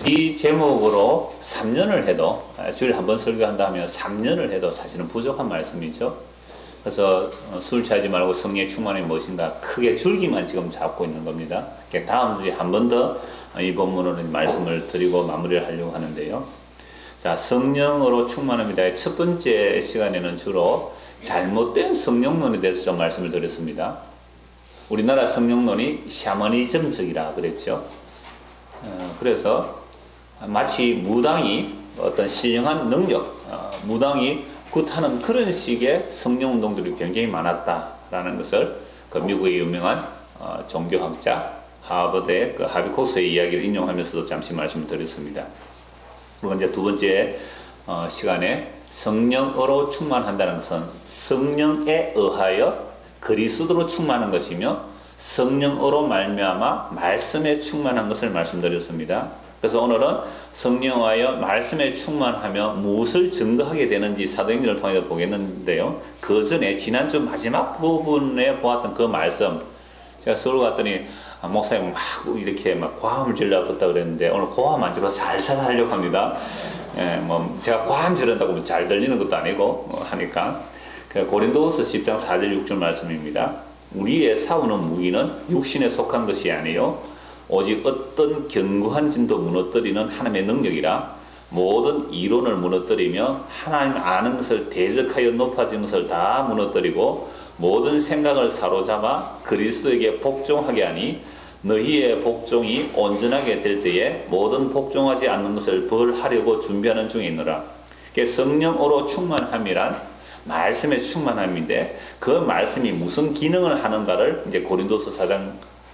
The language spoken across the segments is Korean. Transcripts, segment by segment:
이 제목으로 3년을 해도, 주일에 한 번 설교한다 하면 3년을 해도 사실은 부족한 말씀이죠. 그래서 술 취하지 말고 성령의 충만이 무엇인가 크게 줄기만 지금 잡고 있는 겁니다. 다음 주에 한 번 더 이 본문으로 말씀을 드리고 마무리를 하려고 하는데요. 자, 성령으로 충만합니다의 첫 번째 시간에는 주로 잘못된 성령론에 대해서 좀 말씀을 드렸습니다. 우리나라 성령론이 샤머니즘적이라 그랬죠. 그래서 마치 무당이 어떤 신령한 능력, 무당이 굿하는 그런 식의 성령운동들이 굉장히 많았다라는 것을 그 미국의 유명한 종교학자 하버드의 그 하비코스의 이야기를 인용하면서도 잠시 말씀을 드렸습니다. 그리고 이제 두 번째 시간에 성령으로 충만한다는 것은 성령에 의하여 그리스도로 충만한 것이며 성령으로 말미암아 말씀에 충만한 것을 말씀드렸습니다. 그래서 오늘은 성령에 의하여 말씀에 충만하며 무엇을 증거하게 되는지 사도행전을 통해서 보겠는데요. 그 전에 지난주 마지막 부분에 보았던 그 말씀, 제가 서울 갔더니 목사님 막 이렇게 막 고함을 지르려고 했다 그랬는데 오늘 고함 안 지르고 살살 하려고 합니다. 뭐 제가 고함 지른다고 잘 들리는 것도 아니고 하니까 고린도후서 10장 4절 6절 말씀입니다. 우리의 싸우는 무기는 육신에 속한 것이 아니요 오직 어떤 견고한 진도 무너뜨리는 하나님의 능력이라 모든 이론을 무너뜨리며 하나님 아는 것을 대적하여 높아진 것을 다 무너뜨리고 모든 생각을 사로잡아 그리스도에게 복종하게 하니 너희의 복종이 온전하게 될 때에 모든 복종하지 않는 것을 벌하려고 준비하는 중에 있노라. 성령으로 충만함이란 말씀의 충만함인데 그 말씀이 무슨 기능을 하는가를 이제 고린도서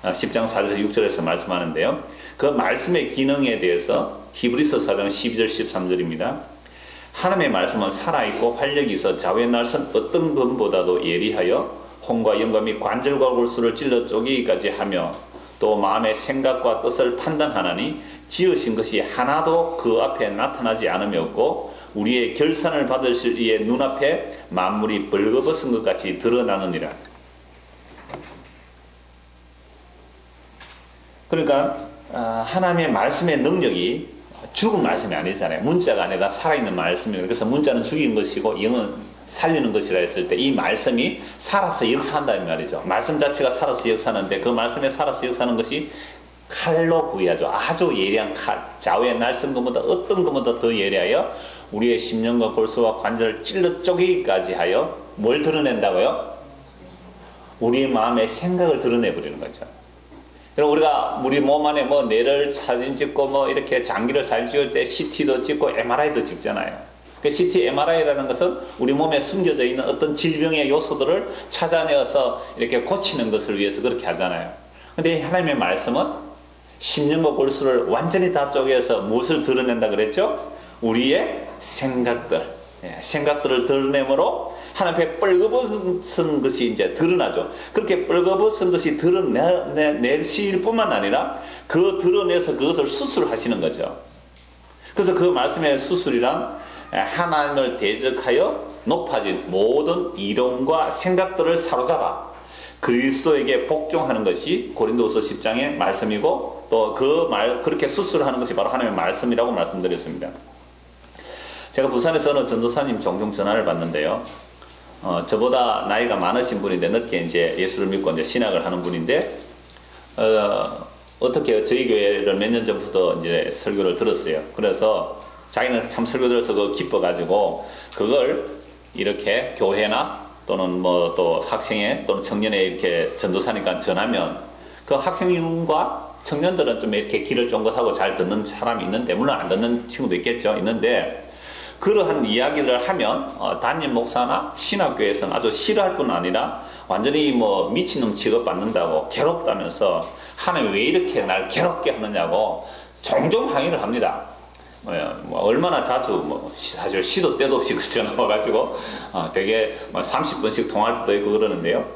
10장 4절 6절에서 말씀하는데요. 그 말씀의 기능에 대해서 히브리서 4장 12절 13절입니다. 하나님의 말씀은 살아있고 활력이 있어 좌우의 날선 어떤 검보다도 예리하여 혼과 영과 및 관절과 골수를 찔러 쪼개기까지 하며 또 마음의 생각과 뜻을 판단하나니 지으신 것이 하나도 그 앞에 나타나지 않음이 없고 우리의 결산을 받으실 이의 눈앞에 만물이 벌거벗은 것 같이 드러나느니라. 그러니까 하나님의 말씀의 능력이 죽은 말씀이 아니잖아요. 문자가 아니라 살아있는 말씀이에요. 그래서 문자는 죽인 것이고 영은 살리는 것이라 했을 때 이 말씀이 살아서 역사한다는 말이죠. 말씀 자체가 살아서 역사하는데 그 말씀에 살아서 역사하는 것이 칼로 구해야죠. 아주 예리한 칼, 좌우의 날선 것보다 어떤 것보다 더 예리하여 우리의 심령과 골수와 관절을 찔러 쪼개기까지 하여 뭘 드러낸다고요? 우리의 마음의 생각을 드러내버리는 거죠. 그럼 우리가 우리 몸 안에 뭐 뇌를 사진 찍고 뭐 이렇게 장기를 사진 찍을 때 CT도 찍고 MRI도 찍잖아요. 그 CT, MRI라는 것은 우리 몸에 숨겨져 있는 어떤 질병의 요소들을 찾아내어서 이렇게 고치는 것을 위해서 그렇게 하잖아요. 근데 하나님의 말씀은 심령과 골수를 완전히 다 쪼개서 무엇을 드러낸다 그랬죠? 우리의 생각들, 생각들을 드러내므로 하나님 앞에 뻘거벗은 것이 이제 드러나죠. 그렇게 뻘거벗은 것이 드러내실 뿐만 아니라 그 드러내서 그것을 수술하시는 거죠. 그래서 그 말씀의 수술이란 하나님을 대적하여 높아진 모든 이론과 생각들을 사로잡아 그리스도에게 복종하는 것이 고린도후서 10장의 말씀이고 또 그렇게 수술하는 것이 바로 하나님의 말씀이라고 말씀드렸습니다. 제가 부산에서 어느 전도사님 종종 전화를 받는데요. 저보다 나이가 많으신 분인데 늦게 이제 예수를 믿고 이제 신학을 하는 분인데 어떻게 저희 교회를 몇 년 전부터 이제 설교를 들었어요. 그래서 자기는 참 설교 들어서 그거 기뻐가지고 그걸 이렇게 교회나 또는 뭐 또 학생회 또는 청년회 이렇게 전도사니까 전하면 그 학생과 청년들은 좀 이렇게 귀를 쫑긋하고 잘 듣는 사람이 있는데 물론 안 듣는 친구도 있겠죠. 있는데 그러한 이야기를 하면 담임 목사나 신학교에서는 아주 싫어할 뿐 아니라 완전히 뭐 미친놈 취급받는다고 괴롭다면서 하나님 왜 이렇게 날 괴롭게 하느냐고 종종 항의를 합니다. 뭐 얼마나 자주 뭐 사실 시도 때도 없이 그 전화 와가지고 되게 30분씩 통화할 때도 있고 그러는데요.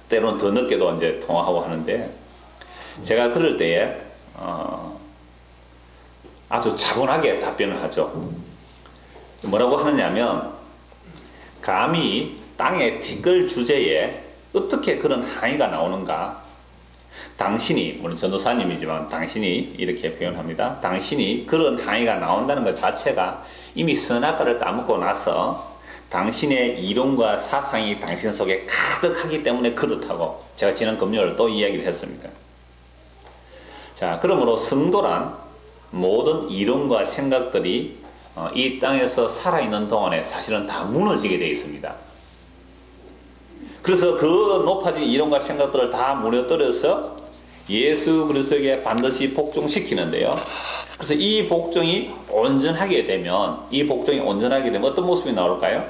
때로는 더 늦게도 이제 통화하고 하는데 제가 그럴 때에 아주 차분하게 답변을 하죠. 뭐라고 하느냐면 감히 땅의 티끌 주제에 어떻게 그런 항의가 나오는가? 당신이, 물론 전도사님이지만 당신이 이렇게 표현합니다. 당신이 그런 항의가 나온다는 것 자체가 이미 선악과를 따먹고 나서 당신의 이론과 사상이 당신 속에 가득하기 때문에 그렇다고 제가 지난 금요일 또 이야기를 했습니다. 자, 그러므로 성도란 모든 이론과 생각들이 이 땅에서 살아있는 동안에 사실은 다 무너지게 되어 있습니다. 그래서 그 높아진 이론과 생각들을 다 무너뜨려서 예수 그리스도에게 반드시 복종시키는데요. 그래서 이 복종이 온전하게 되면 어떤 모습이 나올까요?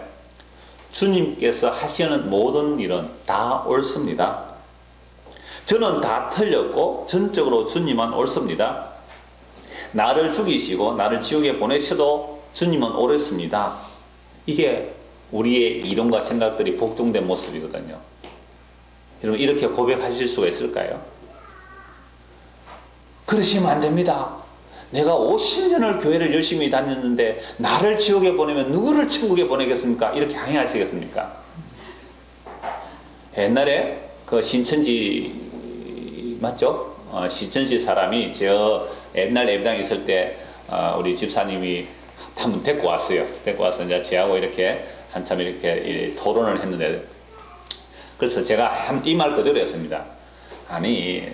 주님께서 하시는 모든 일은 다 옳습니다. 저는 다 틀렸고 전적으로 주님만 옳습니다. 나를 죽이시고 나를 지옥에 보내셔도 주님은 옳습니다. 이게 우리의 이론과 생각들이 복종된 모습이거든요. 여러분 이렇게 고백하실 수가 있을까요? 그러시면 안 됩니다. 내가 50년을 교회를 열심히 다녔는데 나를 지옥에 보내면 누구를 천국에 보내겠습니까? 이렇게 항의하시겠습니까? 옛날에 그 신천지 맞죠? 신천지 사람이 저 옛날 예배당에 있을 때 우리 집사님이 한 분 데리고 왔어요. 데리고 와서 이제 저하고 이렇게 한참 이렇게 토론을 했는데, 그래서 제가 이 말 그대로 했습니다. 아니,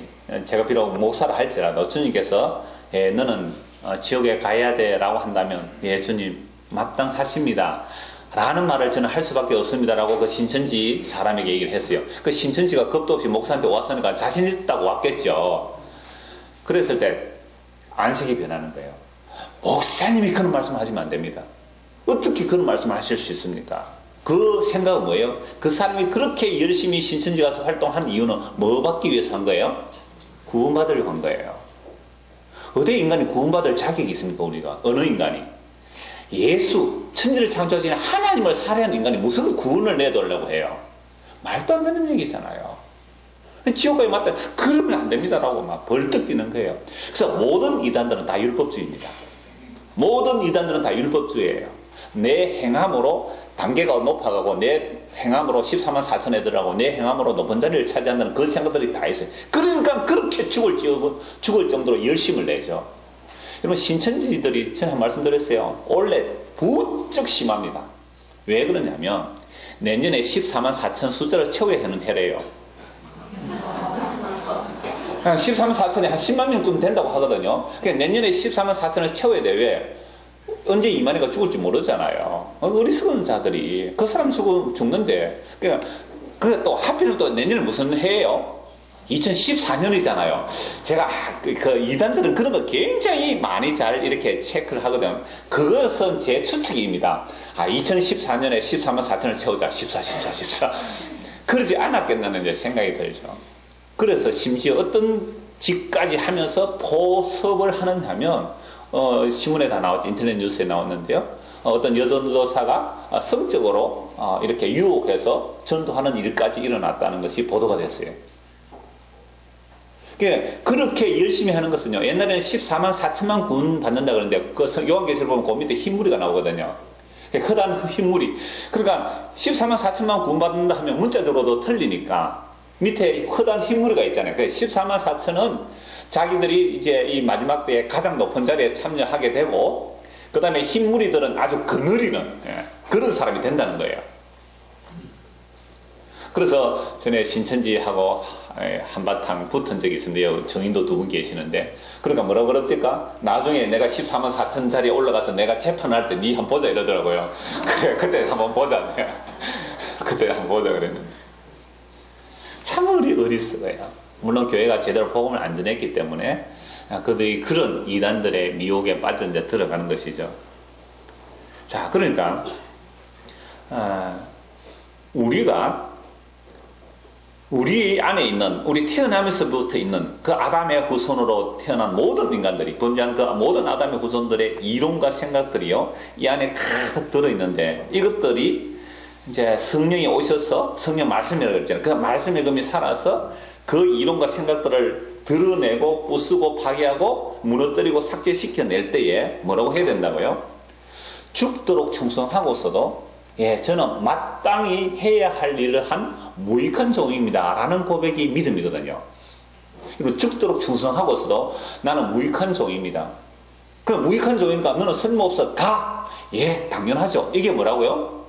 제가 비록 목사를 할지라도 주님께서 너는 지옥에 가야 돼 라고 한다면 예 주님 마땅하십니다 라는 말을 저는 할 수밖에 없습니다 라고 그 신천지 사람에게 얘기를 했어요. 그 신천지가 겁도 없이 목사한테 왔으니까 자신 있다고 왔겠죠. 그랬을 때 안색이 변하는 거예요. 목사님이 그런 말씀 하시면 안 됩니다. 어떻게 그런 말씀을 하실 수 있습니까? 그 생각은 뭐예요? 그 사람이 그렇게 열심히 신천지 가서 활동한 이유는 뭐 받기 위해서 한 거예요? 구원받으려고 한 거예요. 어디 인간이 구원받을 자격이 있습니까? 우리가 어느 인간이 예수 천지를 창조하신 하나님을 살해한 인간이 무슨 구원을 내도려고 해요? 말도 안 되는 얘기잖아요. 지옥에 맞다 그러면 안 됩니다라고 막 벌떡 뛰는 거예요. 그래서 모든 이단들은 다 율법주의입니다. 모든 이단들은 다 율법주의예요. 내 행함으로 단계가 높아가고 내 행함으로 14만 4천 애들하고 내 행함으로 높은 자리를 차지한다는 그 생각들이 다 있어요. 그러니까 그렇게 죽을 정도로 열심을 내죠. 여러분 신천지들이 전에 말씀드렸어요. 원래 부쩍 심합니다. 왜 그러냐면 내년에 14만 4천 숫자를 채워야 하는 해래요. 14만 4천에 한 10만 명쯤 된다고 하거든요. 그러니까 내년에 14만 4천을 채워야 돼. 왜? 언제 이만희가 죽을지 모르잖아요. 어리석은 자들이 그 사람 죽는데 그러니까 또 하필은 또 내년에 무슨 해예요? 2014년이잖아요. 제가 그 이단들은 그런 거 굉장히 많이 잘 이렇게 체크를 하거든요. 그것은 제 추측입니다. 2014년에 14만 4천을 채우자. 14. 그러지 않았겠다는 이제 생각이 들죠. 그래서 심지어 어떤 짓까지 하면서 포섭을 하느냐면 신문에 다 나왔죠. 인터넷 뉴스에 나왔는데요. 어떤 여전도사가 성적으로 이렇게 유혹해서 전도하는 일까지 일어났다는 것이 보도가 됐어요. 그렇게 열심히 하는 것은요. 옛날에는 14만 4천만 군 받는다 그러는데 그 요한계시록 보면 그 밑에 흰무리가 나오거든요. 흔한 흰무리. 그러니까 14만 4천만 군 받는다 하면 문자적으로도 틀리니까 밑에 흔한 흰무리가 있잖아요. 14만 4천은 자기들이 이제 이 마지막 때에 가장 높은 자리에 참여하게 되고, 그 다음에 흰무리들은 아주 거느리는 그런 사람이 된다는 거예요. 그래서 전에 신천지하고 한바탕 붙은 적이 있는데요. 정인도 두 분 계시는데, 그러니까 뭐라고 그럽니까? 나중에 내가 14만 4천 자리에 올라가서 내가 재판할 때 니 한번 보자 이러더라고요. 그래, 그때 한번 보자. 그때 한번 보자 그랬는데. 참 어리석어요. 물론 교회가 제대로 복음을 안 전했기 때문에 그들이 그런 이단들의 미혹에 빠져 이제 들어가는 것이죠. 자, 그러니까 우리가 우리 안에 있는, 우리 태어나면서부터 있는 그 아담의 후손으로 태어난 모든 인간들이, 범죄한 그 모든 아담의 후손들의 이론과 생각들이요, 이 안에 가득 들어있는데, 이것들이 이제 성령이 오셔서 성령 말씀이라고 했잖아요. 그 말씀의 검이 살아서 그 이론과 생각들을 드러내고 부수고 파괴하고 무너뜨리고 삭제시켜낼 때에 뭐라고 해야 된다고요? 죽도록 충성하고서도 저는 마땅히 해야 할 일을 한 무익한 종입니다 라는 고백이 믿음이거든요. 그리고 죽도록 충성하고서도 나는 무익한 종입니다. 그럼 무익한 종이니까 너는 쓸모없어. 가! 예, 당연하죠. 이게 뭐라고요?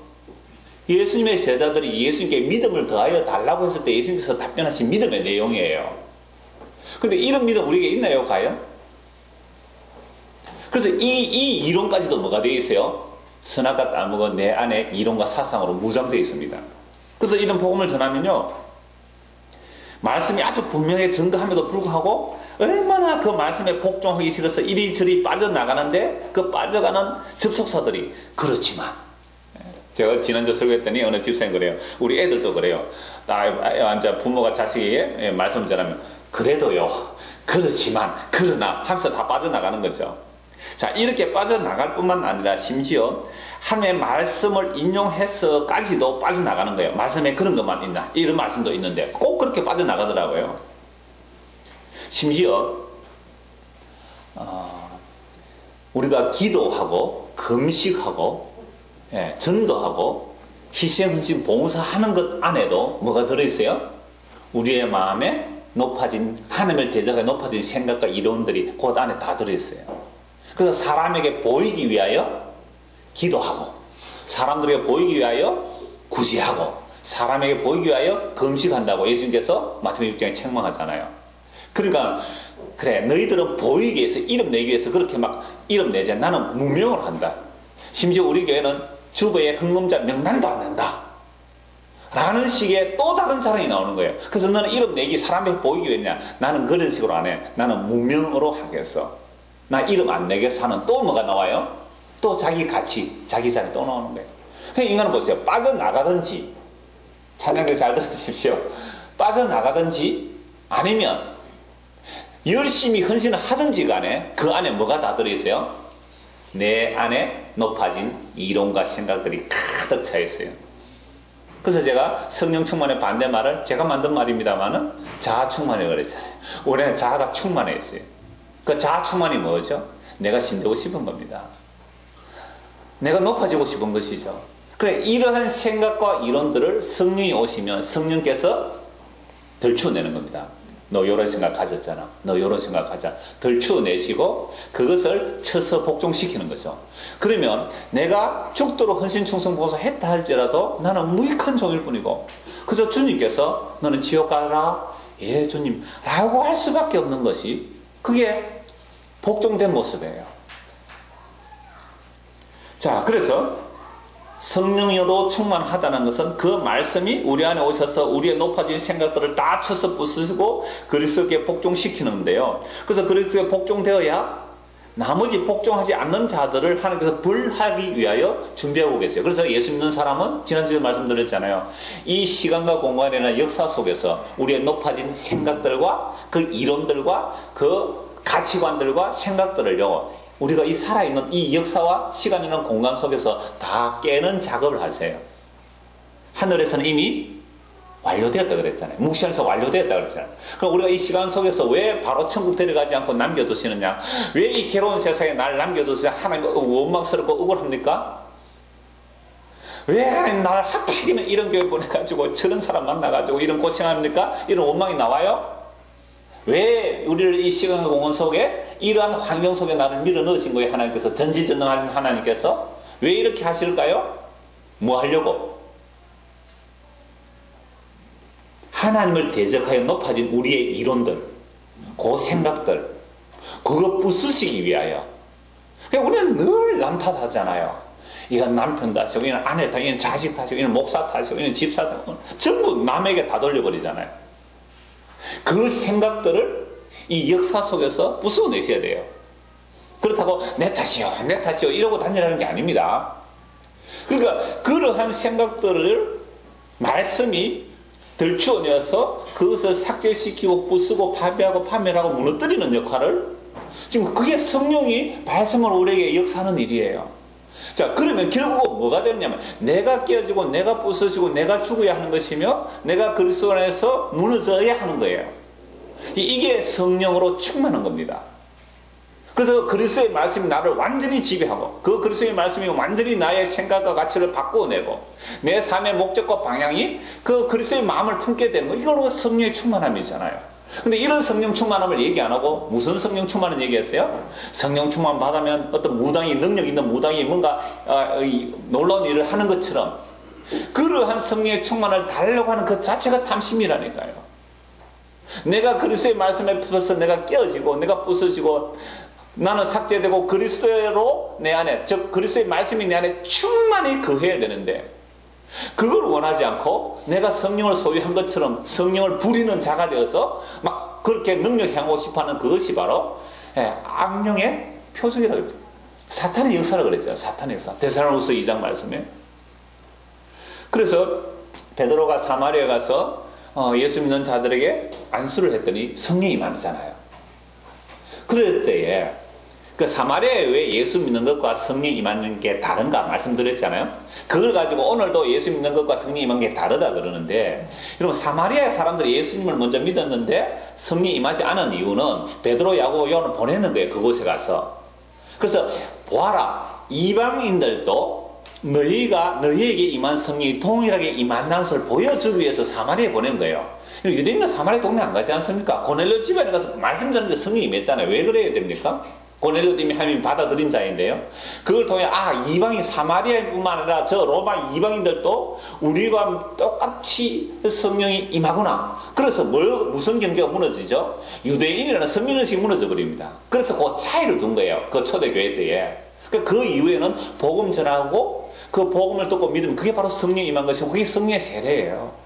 예수님의 제자들이 예수님께 믿음을 더하여 달라고 했을 때 예수님께서 답변하신 믿음의 내용이에요. 근데 이런 믿음 우리에게 있나요, 과연? 그래서 이 이론까지도 뭐가 되어 있어요? 선악과 따먹은 내 안에 이론과 사상으로 무장되어 있습니다. 그래서 이런 복음을 전하면요, 말씀이 아주 분명히 증거함에도 불구하고 얼마나 그 말씀에 복종하기 싫어서 이리저리 빠져나가는데 그 빠져가는 접속사들이 그렇지만, 제가 지난주 설교했더니 어느 집사님 그래요. 우리 애들도 그래요. 부모가 자식에게 말씀 전하면 그래도요, 그렇지만, 그러나 하면서 다 빠져나가는 거죠. 자, 이렇게 빠져나갈 뿐만 아니라 심지어 하나님의 말씀을 인용해서까지도 빠져나가는 거예요. 말씀에 그런 것만 있나? 이런 말씀도 있는데 꼭 그렇게 빠져나가더라고요. 심지어 우리가 기도하고 금식하고 전도하고 희생, 헌신, 봉사하는 것 안에도 뭐가 들어있어요? 우리의 마음에 높아진, 하나님을 대적해 높아진 생각과 이론들이 그 안에 다 들어있어요. 그래서 사람에게 보이기 위하여 기도하고, 사람들에게 보이기 위하여 구제하고, 사람에게 보이기 위하여 금식한다고 예수님께서 마태복음 6장에 책망하잖아요. 그러니까 그래, 너희들은 보이기 위해서, 이름 내기 위해서 그렇게 막 이름 내자. 나는 무명을 한다. 심지어 우리 교회는 주보에 헌금자 명단도 안 낸다 라는 식의 또 다른 자랑이 나오는 거예요. 그래서 너는 이름 내기 사람에게 보이기 위해냐? 나는 그런 식으로 안 해. 나는 무명으로 하겠어. 나 이름 안 내겠어 하는 또 뭐가 나와요? 또 자기 가치, 자기 자리 또 나오는 거예요. 그러니까 인간은 보세요. 빠져나가든지, 찬양들 잘 들으십시오. 빠져나가든지 아니면 열심히 헌신을 하든지 간에 그 안에 뭐가 다 들어있어요? 내 안에 높아진 이론과 생각들이 가득 차 있어요. 그래서 제가 성령 충만의 반대말을 제가 만든 말입니다만은 자아 충만이라고 그랬잖아요. 우리는 자아가 충만해 있어요. 그 자아 충만이 뭐죠? 내가 신되고 싶은 겁니다. 내가 높아지고 싶은 것이죠. 그래, 이러한 생각과 이론들을 성령이 오시면 성령께서 덜추어내는 겁니다. 너 요런 생각 가졌잖아. 너 요런 생각 가자. 덜추어내시고 그것을 쳐서 복종시키는 거죠. 그러면 내가 죽도록 헌신 충성 봉사 했다 할지라도 나는 무익한 종일 뿐이고, 그래서 주님께서 너는 지옥 가라. 예, 주님. 라고 할 수밖에 없는 것이, 그게 복종된 모습이에요. 자, 그래서 성령으로 충만하다는 것은 그 말씀이 우리 안에 오셔서 우리의 높아진 생각들을 다 쳐서 부수고 그리스도께 복종시키는데요. 그래서 그리스도에 복종되어야 나머지 복종하지 않는 자들을 하나님께서 벌하기 위하여 준비하고 계세요. 그래서 예수 믿는 사람은 지난주에 말씀드렸잖아요. 이 시간과 공간이나 역사 속에서 우리의 높아진 생각들과 그 이론들과 그 가치관들과 생각들을요, 우리가 이 살아있는 이 역사와 시간이나 공간 속에서 다 깨는 작업을 하세요. 하늘에서는 이미 완료되었다 그랬잖아요. 묵시에서 완료되었다 그랬잖아요. 그럼 우리가 이 시간 속에서 왜 바로 천국 데려가지 않고 남겨두시느냐? 왜 이 괴로운 세상에 날 남겨두시냐? 하나님 원망스럽고 억울합니까? 왜 하나님 날 하필이면 이런 교회 보내가지고 저런 사람 만나가지고 이런 고생합니까? 이런 원망이 나와요? 왜 우리를 이 시간과 공간 속에 이러한 환경 속에 나를 밀어넣으신 거예요? 하나님께서, 전지전능하신 하나님께서 왜 이렇게 하실까요? 뭐 하려고? 하나님을 대적하여 높아진 우리의 이론들, 그 생각들, 그거 부수시기 위하여. 그러니까 우리는 늘 남 탓하잖아요. 이건 남편 탓이고, 이건 아내 탓이고, 이건 자식 탓이고, 이건 목사 탓이고, 이건 집사 탓이고, 전부 남에게 다 돌려버리잖아요. 그 생각들을 이 역사 속에서 부숴내셔야 돼요. 그렇다고 내 탓이요, 내 탓이요 이러고 다니라는 게 아닙니다. 그러니까 그러한 생각들을 말씀이 덜추어내서 그것을 삭제시키고 부수고 파괴하고 파멸하고 무너뜨리는 역할을, 지금 그게 성령이 말씀을 우리에게 역사하는 일이에요. 자, 그러면 결국 뭐가 되느냐면 내가 깨어지고 내가 부서지고 내가 죽어야 하는 것이며 내가 그리스도 안에서 무너져야 하는 거예요. 이게 성령으로 충만한 겁니다. 그래서 그리스도의 말씀이 나를 완전히 지배하고 그 그리스도의 말씀이 완전히 나의 생각과 가치를 바꾸어내고 내 삶의 목적과 방향이 그 그리스도의 마음을 품게 되는 거, 이걸로 성령의 충만함이잖아요. 근데 이런 성령 충만함을 얘기 안 하고 무슨 성령 충만을 얘기했어요? 성령 충만 받으면 어떤 무당이, 능력 있는 무당이 뭔가 놀라운 일을 하는 것처럼 그러한 성령의 충만을 달라고 하는 그 자체가 탐심이라니까요. 내가 그리스도의 말씀에 풀어서 내가 깨어지고 내가 부서지고 나는 삭제되고 그리스도로 내 안에, 즉 그리스도의 말씀이 내 안에 충만히 거해야 되는데 그걸 원하지 않고 내가 성령을 소유한 것처럼 성령을 부리는 자가 되어서 막 그렇게 능력 향하고 싶어하는 그것이 바로 악령의 표적이라고 했죠. 사탄의 역사라고 그랬죠. 사탄의 역사. 데살로니가서 2장 말씀에. 그래서 베드로가 사마리아에 가서 예수 믿는 자들에게 안수를 했더니 성령이 임하잖아요. 그럴 때에 그 사마리아에 왜 예수 믿는 것과 성령이 임하는 게 다른가 말씀드렸잖아요. 그걸 가지고 오늘도 예수 믿는 것과 성령이 임하는 게 다르다 그러는데, 여러분 사마리아 사람들이 예수님을 먼저 믿었는데 성령이 임하지 않은 이유는 베드로, 야고보, 요한을 보내는 거예요. 그곳에 가서. 그래서 보아라, 이방인들도 너희에게 임한 성령이 동일하게 임한다는 것을 보여주기 위해서 사마리아에 보낸 거예요. 유대인은 사마리아 동네 안 가지 않습니까? 고넬료 집안에 가서 말씀 전하는데 성령이 임했잖아요. 왜 그래야 됩니까? 고넬료도 이미 하나님이 받아들인 자인데요. 그걸 통해 이방인 사마리아뿐만 아니라 저 로마 이방인들도 우리와 똑같이 성령이 임하구나. 그래서 무슨 경계가 무너지죠? 유대인이라는 선민의식이 무너져 버립니다. 그래서 그 차이를 둔 거예요. 그 초대교회 때에. 그 이후에는 복음 전하고 그 복음을 듣고 믿으면 그게 바로 성령이 임한 것이고 그게 성령의 세례예요.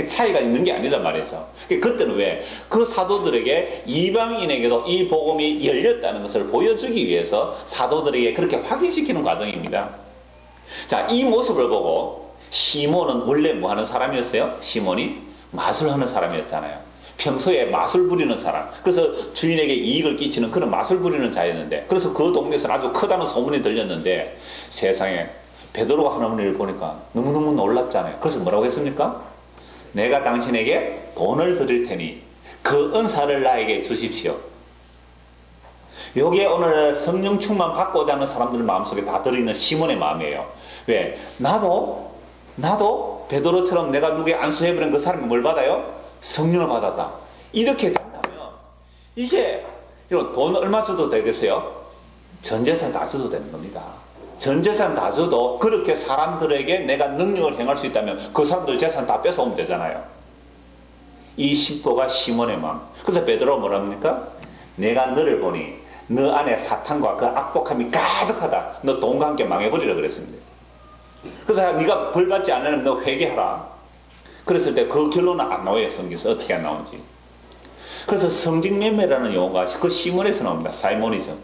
차이가 있는 게 아니란 말이죠. 그때는 왜? 그 사도들에게 이방인에게도 이 복음이 열렸다는 것을 보여주기 위해서 사도들에게 그렇게 확인시키는 과정입니다. 자, 이 모습을 보고 시몬은 원래 뭐 하는 사람이었어요? 시몬이 마술하는 사람이었잖아요. 평소에 마술 부리는 사람. 그래서 주인에게 이익을 끼치는 그런 마술 부리는 자였는데, 그래서 그 동네에서는 아주 크다는 소문이 들렸는데 세상에 베드로가 하는 일을 보니까 너무너무 놀랍잖아요. 그래서 뭐라고 했습니까? 내가 당신에게 돈을 드릴 테니 그 은사를 나에게 주십시오. 요게 오늘 성령 충만 받고자 하는 사람들 마음속에 다 들어있는 시몬의 마음이에요. 왜? 나도 베드로처럼 내가 누구에 안수해버린 그 사람이 뭘 받아요? 성령을 받았다. 이렇게 된다면 이게 돈 얼마 줘도 되겠어요? 전 재산 다 줘도 되는 겁니다. 전 재산 다 줘도 그렇게 사람들에게 내가 능력을 행할 수 있다면 그 사람들 재산 다 뺏어오면 되잖아요. 이 십도가 시몬의 마음. 그래서 베드로가 뭐라 합니까? 내가 너를 보니 너 안에 사탄과 그 악독함이 가득하다. 너 돈과 함께 망해버리라 그랬습니다. 그래서 네가 벌 받지 않으면 너 회개하라. 그랬을 때 그 결론은 안 나와요. 성경에서 어떻게 안 나오는지. 그래서 성직매매라는 용어가 그 시몬에서 나옵니다. 사이모니즘.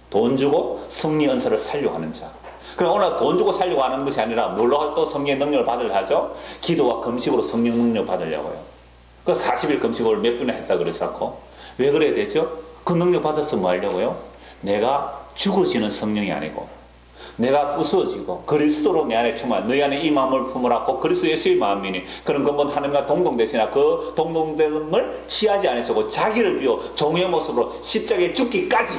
돈 주고 성령 은사를 살려고 하는 자. 그럼 오늘 돈 주고 살려고 하는 것이 아니라 뭘로 또 성령의 능력을 받으려 하죠? 기도와 금식으로 성령 능력을 받으려고요. 그 40일 금식을 몇 분이나 했다 그랬었고. 왜 그래야 되죠? 그 능력 받아서 뭐 하려고요? 내가 죽어지는 성령이 아니고 내가 부서지고 그리스도로 내 안에 충만, 너희 안에 이 마음을 품으라고 그리스도 예수의 마음이니 그런 근본 하나님과 동동되시나 그 동동됨을 취하지 않으시고 자기를 비워 종의 모습으로 십자가에 죽기까지,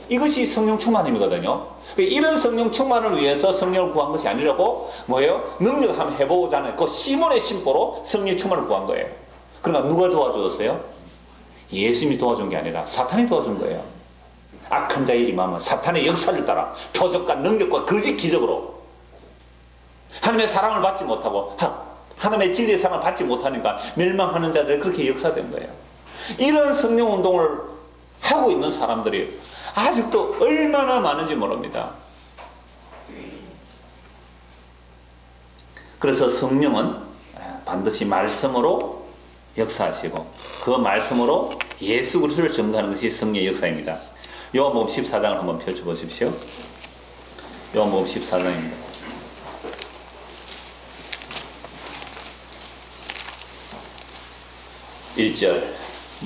이것이 성령 충만임이거든요. 이런 성령 충만을 위해서 성령을 구한 것이 아니라고 뭐예요? 능력을 한번 해보고자 하는 그 시몬의 심보로 성령 충만을 구한 거예요. 그러니까 누가 도와줬어요? 예수님이 도와준 게 아니라 사탄이 도와준 거예요. 악한 자의 임함은 사탄의 역사를 따라 표적과 능력과 거짓 기적으로 하나님의 사랑을 받지 못하고 하나님의 진리의 사랑을 받지 못하니까 멸망하는 자들이 그렇게 역사된 거예요. 이런 성령 운동을 하고 있는 사람들이 아직도 얼마나 많은지 모릅니다. 그래서 성령은 반드시 말씀으로 역사하시고 그 말씀으로 예수 그리스도를 증거하는 것이 성령의 역사입니다. 요한복음 14장을 한번 펼쳐보십시오. 요한복음 14장입니다. 1절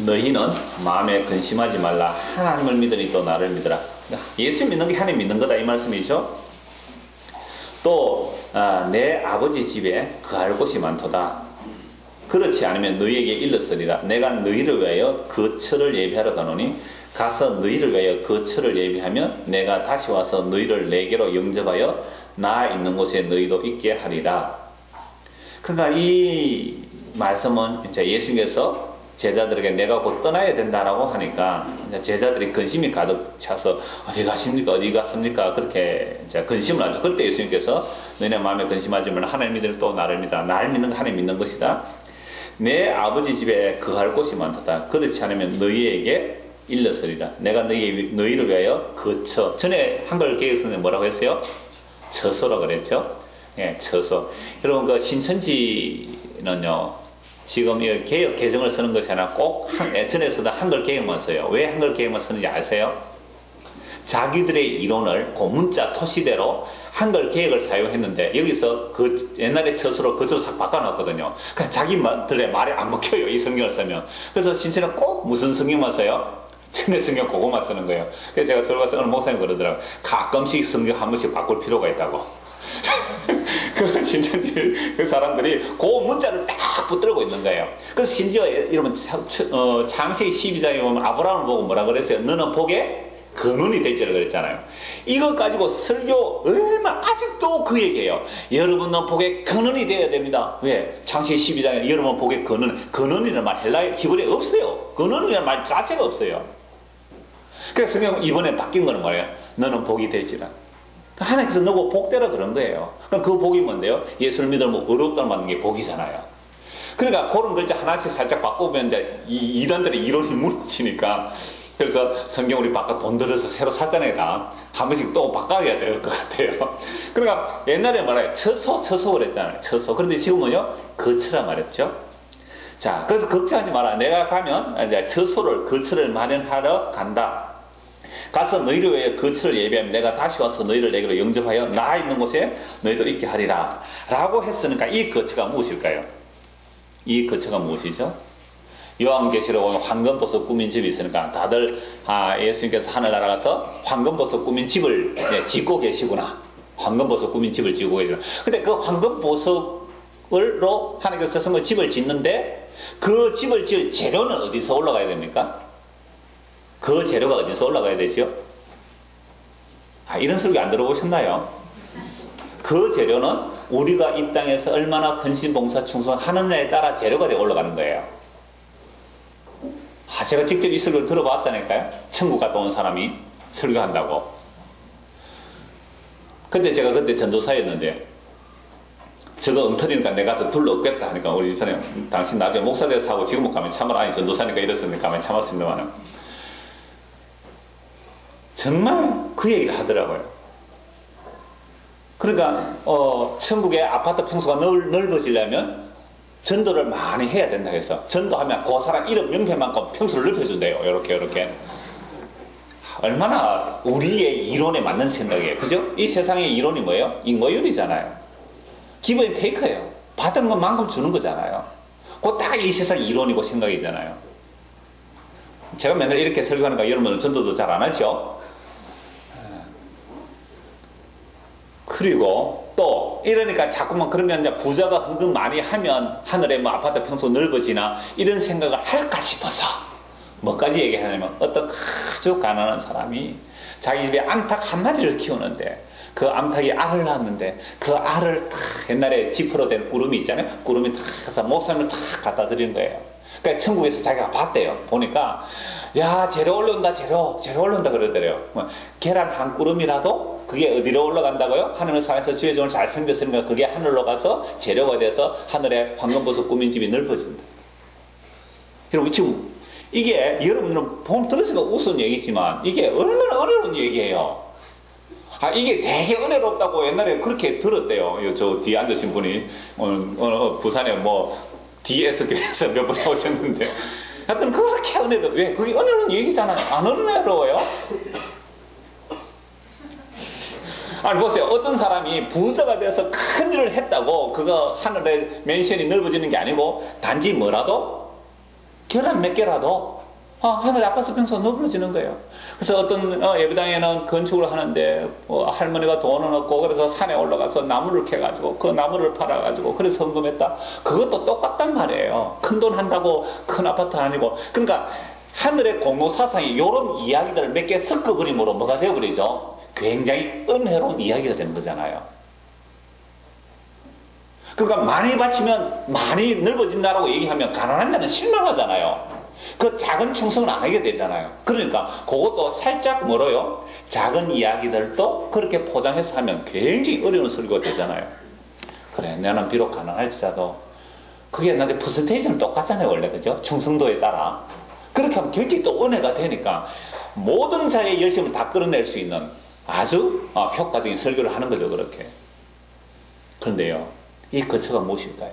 너희는 마음에 근심하지 말라. 하나님을 믿으니 또 나를 믿으라. 예수 믿는 게 하나님 믿는 거다 이 말씀이죠. 또 내 아버지 집에 거할 곳이 많도다. 그렇지 않으면 너희에게 일렀으리라. 내가 너희를 위하여 거처를 예비하러 가노니 가서 너희를 위하여 거처를 예비하면 내가 다시 와서 너희를 내게로 영접하여 나 있는 곳에 너희도 있게 하리라. 그러니까 이 말씀은 이제 예수님께서 제자들에게 내가 곧 떠나야 된다라고 하니까 이제 제자들이 근심이 가득 차서 어디 가십니까? 어디 갔습니까? 그렇게 이제 근심을 하죠. 그때 예수님께서 너네 마음에 근심하지 말라. 하나님 믿으면 또 나를 믿어. 나를 믿는 거 하나님 믿는 것이다. 내 아버지 집에 거할 곳이 많다. 그렇지 않으면 너희에게 일러서리라. 내가 너희를 위하여 거처. 전에 한글 개혁성에 뭐라고 했어요? 처소라고 그랬죠. 예, 처소. 여러분 그 신천지는요. 지금 이 개혁 개정을 쓰는 것이 아니라 꼭 전에서도 한글 개혁만 써요. 왜 한글 개혁만 쓰는지 아세요? 자기들의 이론을 고문자 토시대로 한글 개혁을 사용했는데 여기서 그 옛날에 처소로 그처로 싹 바꿔놨거든요. 그러니까 자기들의 말에 안 먹혀요. 이 성경을 쓰면. 그래서 신천은 꼭 무슨 성경만 써요? 전에 성경 그거만 쓰는 거예요. 그래서 제가 설교에서 어느 목사님 그러더라고요. 가끔씩 성경 한 번씩 바꿀 필요가 있다고. 그 신천지 그 사람들이 그 문자를 딱 붙들고 있는 거예요. 그래서 심지어 여러분 창세기 12장에 보면 아브라함을 보고 뭐라 그랬어요? 너는 복의 근원이 될지라 그랬잖아요. 이거 가지고 설교 얼마 아직도 그 얘기예요. 여러분은 복의 근원이 되어야 됩니다. 왜? 창세기 12장에 여러분 복의 근원이라는 말 헬라 히브리어에 없어요. 근원이라는 말 자체가 없어요. 그래서 성경 이번에 바뀐 거는 뭐예요? 너는 복이 될지라. 하나님께서 너고 복되라 그런 거예요. 그럼 그 복이 뭔데요? 예수를 믿으면 어렵다는 받는 게 복이잖아요. 그러니까 그런 글자 하나씩 살짝 바꾸면 이제 이단들의 이론이 무너지니까 그래서 성경 우리 바꿔 돈 들여서 새로 샀잖아요. 한 번씩 또 바꿔야 될 것 같아요. 그러니까 옛날에 말해요. 처소 그랬잖아요. 처소. 그런데 지금은요, 거처라 말했죠. 자, 그래서 걱정하지 마라. 내가 가면 이제 거처를 마련하러 간다. 가서 너희를 위해 거처를 예비하면 내가 다시 와서 너희를 내게로 영접하여 나 있는 곳에 너희도 있게 하리라 라고 했으니까 이 거처가 무엇일까요? 이 거처가 무엇이죠? 요한계시록 보면 황금보석 꾸민 집이 있으니까 다들 예수님께서 하늘나라 가서 황금보석 꾸민 집을 짓고 계시구나. 황금보석 꾸민 집을 짓고 계시구나. 근데 그 황금보석으로 하나님께서 성을 집을 짓는데 그 집을 지을 재료는 어디서 올라가야 됩니까? 그 재료가 어디서 올라가야 되죠? 이런 설교 안 들어보셨나요? 그 재료는 우리가 이 땅에서 얼마나 헌신봉사 충성하느냐에 따라 재료가 올라가는 거예요. 제가 직접 이 설교를 들어봤다니까요. 천국 갔다 온 사람이 설교한다고. 근데 제가 그때 전도사였는데 저거 엉터리니까 내가 가서 둘러없겠다 하니까 우리 집사님 당신 나중에 목사 돼서 하고 지금은 가면 참으라. 아니 전도사니까 이랬으니까 가면 참았습니다만 정말 그 얘기를 하더라고요. 그러니까 천국의 아파트 평수가 넓어지려면 전도를 많이 해야 된다 해서 전도하면 그 사람 이름 명패만큼 평수를 넓혀준대요. 이렇게 얼마나 우리의 이론에 맞는 생각이에요. 그죠? 이 세상의 이론이 뭐예요? 인과율이잖아요. 기본 테이크예요. 받은 것만큼 주는 거잖아요. 그거 딱 이 세상 이론이고 생각이잖아요. 제가 맨날 이렇게 설교하니까 여러분은 전도도 잘 안 하죠? 그리고 또 이러니까 자꾸만 그러면 이제 부자가 헌금 많이 하면 하늘에 뭐 아파트 평수 넓어지나 이런 생각을 할까 싶어서 뭐까지 얘기하냐면 어떤 아주 가난한 사람이 자기 집에 암탉 한 마리를 키우는데 그 암탉이 알을 낳았는데 그 알을 탁 옛날에 지퍼로 된 구름이 있잖아요. 구름이 탁 해서 목사님을 탁 갖다 드린 거예요. 그러니까 천국에서 자기가 봤대요. 보니까 야 재료 올라온다 재료 올라온다 그러더래요. 계란 한 구름이라도 그게 어디로 올라간다고요? 하늘을 살아서 주의 종을 잘 섬겼으니까 그게 하늘로 가서 재료가 돼서 하늘에 황금보석 꾸민 집이 넓어진다. 여러분 지금 이게 여러분들은 보면 들으시니까 우스운 얘기지만 이게 얼마나 어려운 얘기예요. 이게 되게 은혜롭다고 옛날에 그렇게 들었대요. 저 뒤에 앉으신 분이 부산에 뭐 DS교에서 몇 번 오셨는데 하여튼 그렇게 은혜로워. 왜? 그게 은혜로운 얘기잖아요. 안 은혜로워요? 아니 보세요. 어떤 사람이 부자가 돼서 큰 일을 했다고 그거 하늘에 맨션이 넓어지는 게 아니고 단지 뭐라도 계란 몇 개라도 하늘에 아파트 평수가 넓어지는 거예요. 그래서 어떤 예배당에는 건축을 하는데 할머니가 돈은 없고 그래서 산에 올라가서 나무를 캐가지고 그 나무를 팔아가지고 그래서 헌금했다. 그것도 똑같단 말이에요. 큰 돈 한다고 큰 아파트 아니고. 그러니까 하늘의 공로 사상이 이런 이야기들을 몇 개 섞어버림으로 뭐가 되어버리죠? 굉장히 은혜로운 이야기가 되는 거잖아요. 그러니까 많이 바치면 많이 넓어진다라고 얘기하면 가난한 자는 실망하잖아요. 그 작은 충성은 안 하게 되잖아요. 그러니까 그것도 살짝 멀어요. 작은 이야기들도 그렇게 포장해서 하면 굉장히 어려운 설교가 되잖아요. 그래, 나는 비록 가난할지라도 그게 나한테 퍼센테이지는 똑같잖아요, 원래. 그죠? 충성도에 따라. 그렇게 하면 굉장히 또 은혜가 되니까 모든 자의 열심을 다 끌어낼 수 있는 아주 효과적인 설교를 하는 거죠, 그렇게. 그런데요, 이 거처가 무엇일까요?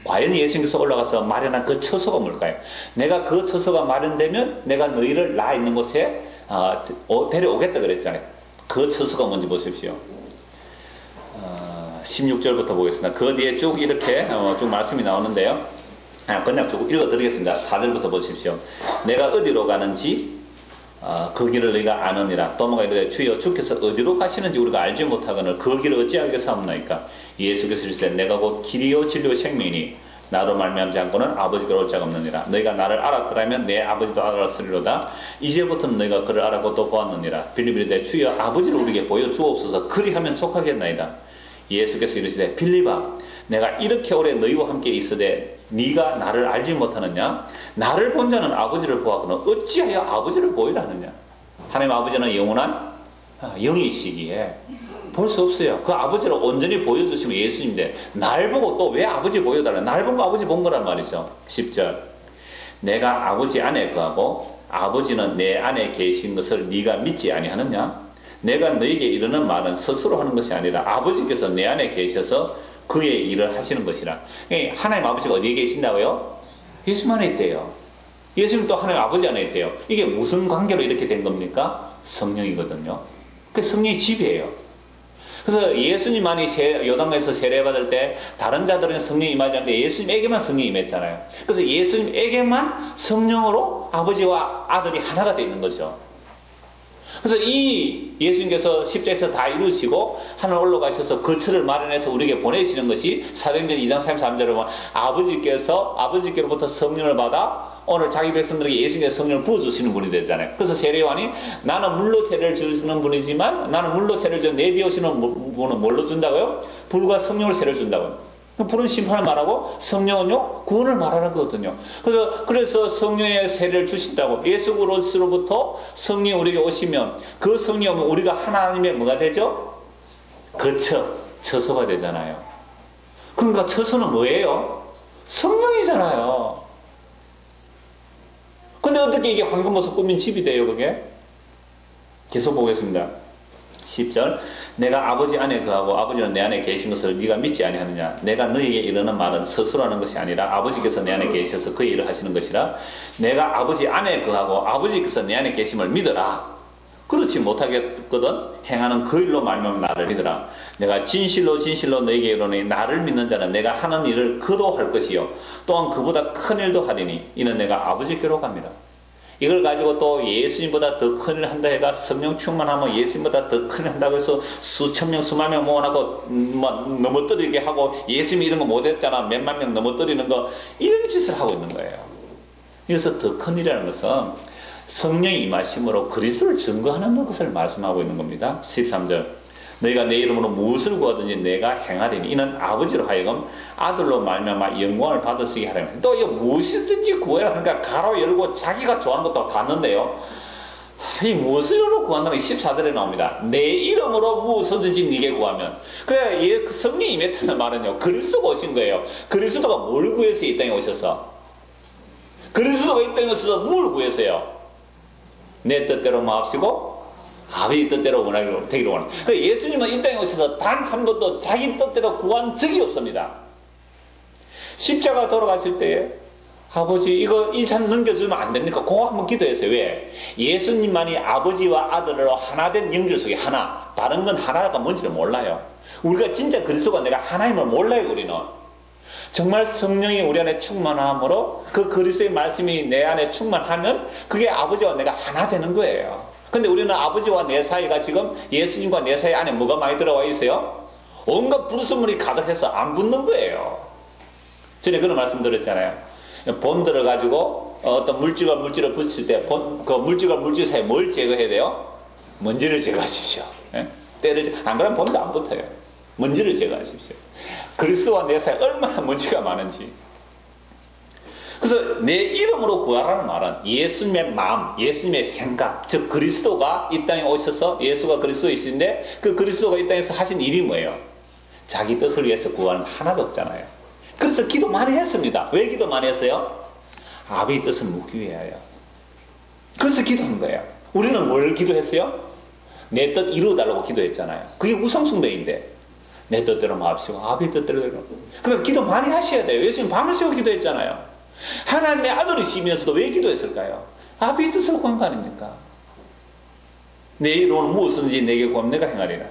과연 예수님께서 올라가서 마련한 그 처소가 뭘까요? 내가 그 처소가 마련되면 내가 너희를 나 있는 곳에 데려오겠다 그랬잖아요. 그 처소가 뭔지 보십시오. 16절부터 보겠습니다. 그 뒤에 쭉 이렇게 쭉 말씀이 나오는데요. 그냥 쭉 읽어드리겠습니다. 4절부터 보십시오. 내가 어디로 가는지 그 길을 너희가 아느니라. 또 뭐가 이르되 주여 주께서 어디로 가시는지 우리가 알지 못하거늘 그 길을 어찌하겠사옵나이까. 예수께서 이르시되 내가 곧 길이요 진리요 생명이니 나로 말미암지 않고는 아버지께로 올 자가 없느니라. 너희가 나를 알았더라면 내 아버지도 알았으리로다. 이제부터는 너희가 그를 알았고 또 보았느니라. 빌립이 이르되 주여 아버지를 우리에게 보여주옵소서. 그리하면 족하겠나이다. 예수께서 이르시되 빌립아 내가 이렇게 오래 너희와 함께 있으되 네가 나를 알지 못하느냐? 나를 본 자는 아버지를 보았거늘 어찌하여 아버지를 보이라 하느냐? 하나님 아버지는 영원한 영이시기에 볼 수 없어요. 그 아버지를 온전히 보여주시면 예수님인데 날 보고 또 왜 아버지 보여달라? 날 보고 아버지 본 거란 말이죠. 10절 내가 아버지 안에 거하고 아버지는 내 안에 계신 것을 네가 믿지 아니하느냐? 내가 너에게 이르는 말은 스스로 하는 것이 아니라 아버지께서 내 안에 계셔서 그의 일을 하시는 것이라. 하나님 아버지가 어디에 계신다고요? 예수님 안에 있대요. 예수님 또 하나님 아버지 안에 있대요. 이게 무슨 관계로 이렇게 된 겁니까? 성령이거든요. 그 성령이 지배예요. 그래서 예수님만이 요단강에서 세례받을 때 다른 자들은 성령이 임하지 않는데 예수님에게만 성령이 임했잖아요. 그래서 예수님에게만 성령으로 아버지와 아들이 하나가 되어 있는 거죠. 그래서 이 예수님께서 십자에서 다 이루시고 하늘 올라가셔서 거처를 마련해서 우리에게 보내시는 것이 사도행전 2장 33절에 보면 아버지께로부터 성령을 받아 오늘 자기 백성들에게 예수님께서 성령을 부어주시는 분이 되잖아요. 그래서 세례요한이 나는 물로 세례를 주시는 분이지만 나는 물로 세례를 주는 내 뒤에 오시는 분은 뭘로 준다고요? 불과 성령을 세례를 준다고요. 불은 심판을 말하고 성령은요 구원을 말하는 거거든요. 그래서 성령의 세례를 주신다고. 예수 그리스도로부터 성령이 우리에게 오시면 그 성령이 오면 우리가 하나님의 뭐가 되죠? 처소가 되잖아요. 그러니까 처소는 뭐예요? 성령이잖아요. 근데 어떻게 이게 황금보석 꾸민 집이 돼요, 그게? 계속 보겠습니다. 10절 내가 아버지 안에 거하고 아버지는 내 안에 계신 것을 네가 믿지 아니하느냐? 내가 너희에게 이르는 말은 스스로 하는 것이 아니라 아버지께서 내 안에 계셔서 그 일을 하시는 것이라. 내가 아버지 안에 거하고 아버지께서 내 안에 계심을 믿어라. 그렇지 못하겠거든 행하는 그 일로 말미암아 나를 믿어라. 내가 진실로 너희에게 이르노니 나를 믿는 자는 내가 하는 일을 그도 할 것이요 또한 그보다 큰 일도 하리니 이는 내가 아버지께로 갑니다. 이걸 가지고 또 예수님보다 더 큰 일을 한다 해가 성령 충만하면 예수님보다 더 큰 일을 한다고 해서 수천 명 수만 명 모아놓고 넘어뜨리게 하고 예수님이 이런 거 못했잖아 몇만 명 넘어뜨리는 거 이런 짓을 하고 있는 거예요. 그래서 더 큰 일이라는 것은 성령이 임하심으로 그리스도를 증거하는 것을 말씀하고 있는 겁니다. 13절 너희가 내 이름으로 무엇을 구하든지 내가 행하리니 이는 아버지로 하여금 아들로 말미암아 영광을 받으시게 하려니. 또 이거 무엇이든지 구해라. 그러니까 가로 열고 자기가 좋아하는 것도 갖는데요. 이 무엇으로 구한다는 게 14절에 나옵니다. 내 이름으로 무엇이든지 네게 구하면. 그래 그 성령이 임했다는 말은요 그리스도가 오신 거예요. 그리스도가 뭘 구해서 이 땅에 오셔서? 그리스도가 이 땅에 오셔서 뭘 구해서요? 내 뜻대로 마옵시고 아버지 뜻대로 원하기로 되기로 원합니다. 그러니까 예수님은 이 땅에 오셔서 단 한 번도 자기 뜻대로 구한 적이 없습니다. 십자가 돌아가실 때에 아버지 이 산 넘겨주면 안 됩니까? 그거 한번 기도했어요. 왜? 예수님만이 아버지와 아들로 하나된 영절 속에 하나. 다른 건 하나가 뭔지를 몰라요. 우리가 진짜 그리스도가 내가 하나임을 몰라요. 우리는. 정말 성령이 우리 안에 충만함으로 그 그리스도의 말씀이 내 안에 충만하면 그게 아버지와 내가 하나 되는 거예요. 근데 우리는 아버지와 내 사이가 지금 예수님과 내 사이 안에 뭐가 많이 들어와 있어요? 온갖 불순물이 가득해서 안 붙는 거예요. 전에 그런 말씀 드렸잖아요. 본드를 가지고 어떤 물질과 물질을 붙일 때 그 물질과 물질 사이에 뭘 제거해야 돼요? 먼지를 제거하십시오. 예? 때를 안 그러면 본드 안 붙어요. 먼지를 제거하십시오. 그리스도와 내 사이에 얼마나 먼지가 많은지. 그래서 내 이름으로 구하라는 말은 예수님의 마음, 예수님의 생각, 즉 그리스도가 이 땅에 오셔서, 예수가 그리스도이신데 그 그리스도가 이 땅에서 하신 일이 뭐예요? 자기 뜻을 위해서 구하는 하나도 없잖아요. 그래서 기도 많이 했습니다. 왜 기도 많이 했어요? 아버지 뜻을 묻기 위하여. 그래서 기도한 거예요. 우리는 뭘 기도했어요? 내 뜻 이루어달라고 기도했잖아요. 그게 우상숭배인데 내 뜻대로 마옵시고 아버지 뜻대로. 그러면 기도 많이 하셔야 돼요. 예수님 밤을 새워 기도했잖아요. 하나님의 아들이시면서도 왜 기도했을까요? 아버지 뜻을 구한 거 아닙니까? 내 이름으로 무엇이든지 내게 구하면 내가 행하리라.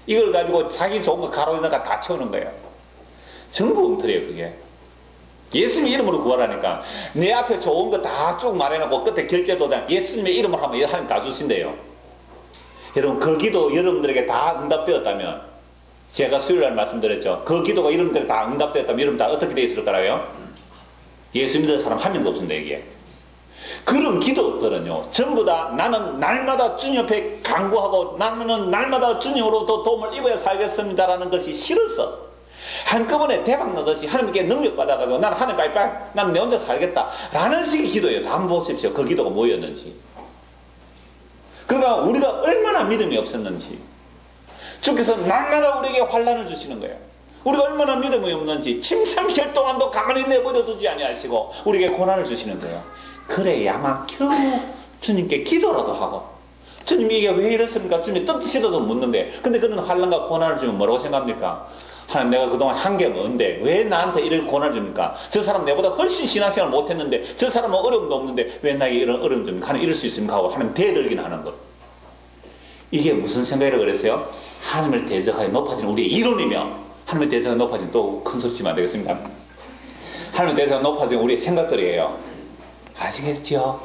이걸 가지고 자기 좋은 거 가로에다가 다 채우는 거예요. 전부 엉터리예요 그게. 예수님 이름으로 구하라니까 내 앞에 좋은 거 다 쭉 말해놓고 끝에 결제도 다 예수님의 이름으로 하면 하나님 다 주신대요. 여러분 그 기도 여러분들에게 다 응답되었다면, 제가 수요일날 말씀드렸죠. 그 기도가 여러분들에게 다 응답되었다면 여러분 다 어떻게 되어 있을 거라고요? 예수 믿는 사람 한 명도 없습니다. 이게 그런 기도들은요 전부 다 나는 날마다 주님 옆에 간구하고 나는 날마다 주님으로부터 도움을 입어야 살겠습니다라는 것이 싫어서 한꺼번에 대박 나듯이 하나님께 능력 받아가지고 나는 하나님 빨리빨리 나는 내 혼자 살겠다 라는 식의 기도예요. 다 한번 보십시오. 그 기도가 뭐였는지. 그러니까 우리가 얼마나 믿음이 없었는지, 주께서 날마다 우리에게 환난을 주시는 거예요. 우리가 얼마나 믿음이 없는지 침삼킬 동안도 가만히 내버려 두지 아니하시고 우리에게 고난을 주시는 거예요. 그래야만 겨우 주님께 기도라도 하고, 주님 이게 왜 이렇습니까? 주님 뜻이라도 묻는데, 근데 그는 환난과 고난을 주면 뭐라고 생각합니까? 하나님 내가 그동안 한 게 뭔데 왜 나한테 이런 고난을 줍니까? 저 사람 내보다 훨씬 신앙생활 못했는데, 저 사람은 어려움도 없는데 왜 나에게 이런 어려움 줍니까? 하나님 이럴 수 있습니까? 하고 하나님 대들긴 하는 것. 이게 무슨 생각이라고 그랬어요? 하나님을 대적하여 높아지는 우리의 이론이며, 하나님의 대적하여 높아지는 또 큰 소리 치면 안 되겠습니까? 하나님의 대적하여 높아지는 우리의 생각들이에요. 아시겠지요?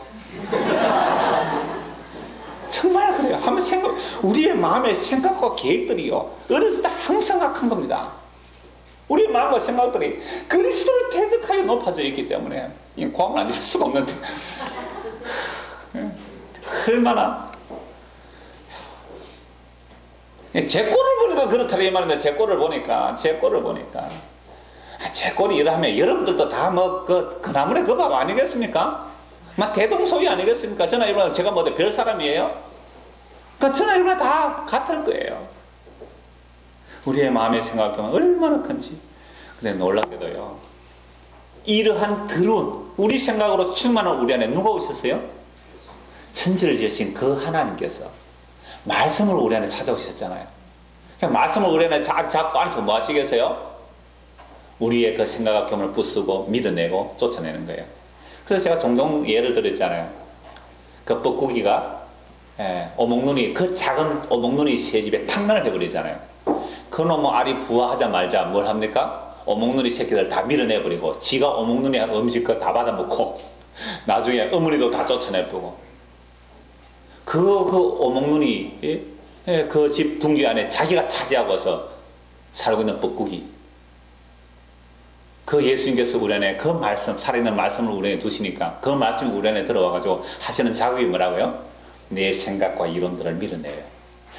정말 그래요. 한번 생각, 우리의 마음의 생각과 계획들이요 어렸을 때 항상 악한 겁니다. 우리의 마음과 생각들이 그리스도를 대적하여 높아져 있기 때문에 이 고함을 안 지를 수가 없는데 얼마나 제 꼴을 보니까 그렇다고 이 말인데, 제 꼴을 보니까 제 꼴이 이러면 여러분들도 다 뭐 그 나물의 그 밥 아니겠습니까? 막 대동소이 아니겠습니까? 저나 여러분 제가 뭐 별 사람이에요? 그러니까 저나 여러분 다 같을 거예요. 우리의 마음의 생각은 얼마나 큰지. 근데 놀랍게도요, 이러한 더러운 우리 생각으로 충만한 우리 안에 누가 오셨어요? 천지를 지으신 그 하나님께서 말씀을 우리 안에 찾아오셨잖아요. 그냥 말씀을 우리 안에 자꾸 안에서 뭐 하시겠어요? 우리의 그 생각과 경험을 부수고 밀어내고 쫓아내는 거예요. 그래서 제가 종종 예를 들었잖아요. 그 뻐꾸기가 오목눈이, 그 작은 오목눈이 새집에 탕란을 해버리잖아요. 그놈의 알이 부화하자마자 뭘 합니까? 오목눈이 새끼들 다 밀어내버리고 지가 오목눈이 한 음식 다 받아먹고 나중에 어머니도 다 쫓아내버리고, 그 오목눈이 그 집 둥지 안에 자기가 차지하고서 살고 있는 뻐꾸기, 그 예수님께서 우리 안에 그 말씀, 살아있는 말씀을 우리 안에 두시니까 그 말씀이 우리 안에 들어와가지고 하시는 작업이 뭐라고요? 내 생각과 이론들을 밀어내요.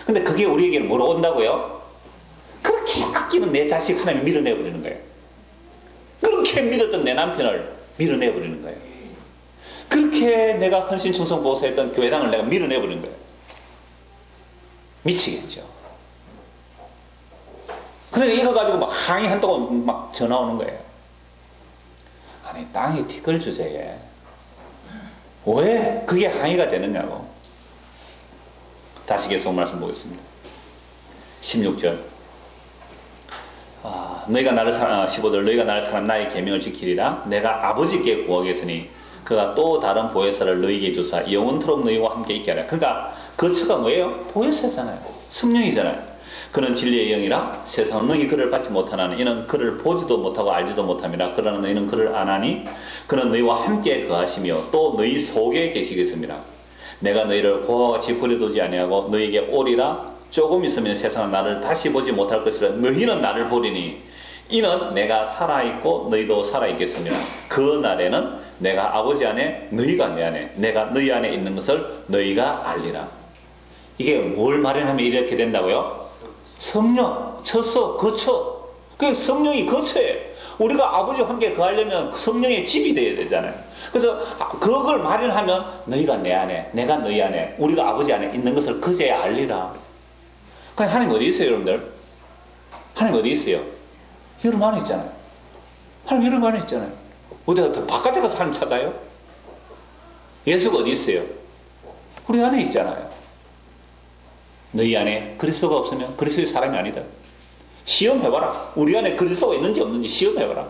근데 그게 우리에게는 뭐로 온다고요? 그렇게 아끼는 내 자식 하나님이 밀어내버리는 거예요. 그렇게 믿었던 내 남편을 밀어내버리는 거예요. 그렇게 내가 헌신 충성 보수했던 교회당을 내가 밀어내버리는 거예요. 미치겠죠. 그러니까 이거 가지고 막 항의한다고 막 전화 오는 거예요. 아니 땅이 티끌 주제에 왜 그게 항의가 되느냐고. 다시 계속 말씀 보겠습니다. 16절. 너희가 나를 15절. 너희가 나를 사랑 나의 계명을 지키리라. 내가 아버지께 구하겠으니 그가 또 다른 보혜사를 너희에게 주사 영원토록 너희와 함께 있게 하라. 그러니까 그 처가 뭐예요? 보혜사잖아요. 성령이잖아요. 그는 진리의 영이라 세상은 너희 그를 받지 못하나니 이는 그를 보지도 못하고 알지도 못함이라. 그러나 너희는 그를 아나니 그는 너희와 함께 거하시며 또 너희 속에 계시겠습니다. 내가 너희를 고아와 같이 버려두지 아니하고 너희에게 오리라. 조금 있으면 세상은 나를 다시 보지 못할 것이라. 너희는 나를 보리니 이는 내가 살아있고 너희도 살아있겠습니다. 그 날에는 내가 아버지 안에 너희가 내 안에 내가 너희 안에 있는 것을 너희가 알리라. 이게 뭘 말하면 이렇게 된다고요? 성령, 처소, 거처. 그 성령이 거처예요. 우리가 아버지와 함께 거하려면 성령의 집이 되어야 되잖아요. 그래서 그걸 마련하면 너희가 내 안에, 내가 너희 안에, 우리가 아버지 안에 있는 것을 그제야 알리라. 그럼 하나님 어디 있어요, 여러분들? 하나님 어디 있어요? 여러분 안에 있잖아요. 하나님 여러분 안에 있잖아요. 어디 바깥에 가서 하나님 찾아요? 예수가 어디 있어요? 우리 안에 있잖아요. 너희 안에 그리스도가 없으면 그리스도의 사람이 아니다. 시험해봐라. 우리 안에 그리스도가 있는지 없는지 시험해봐라.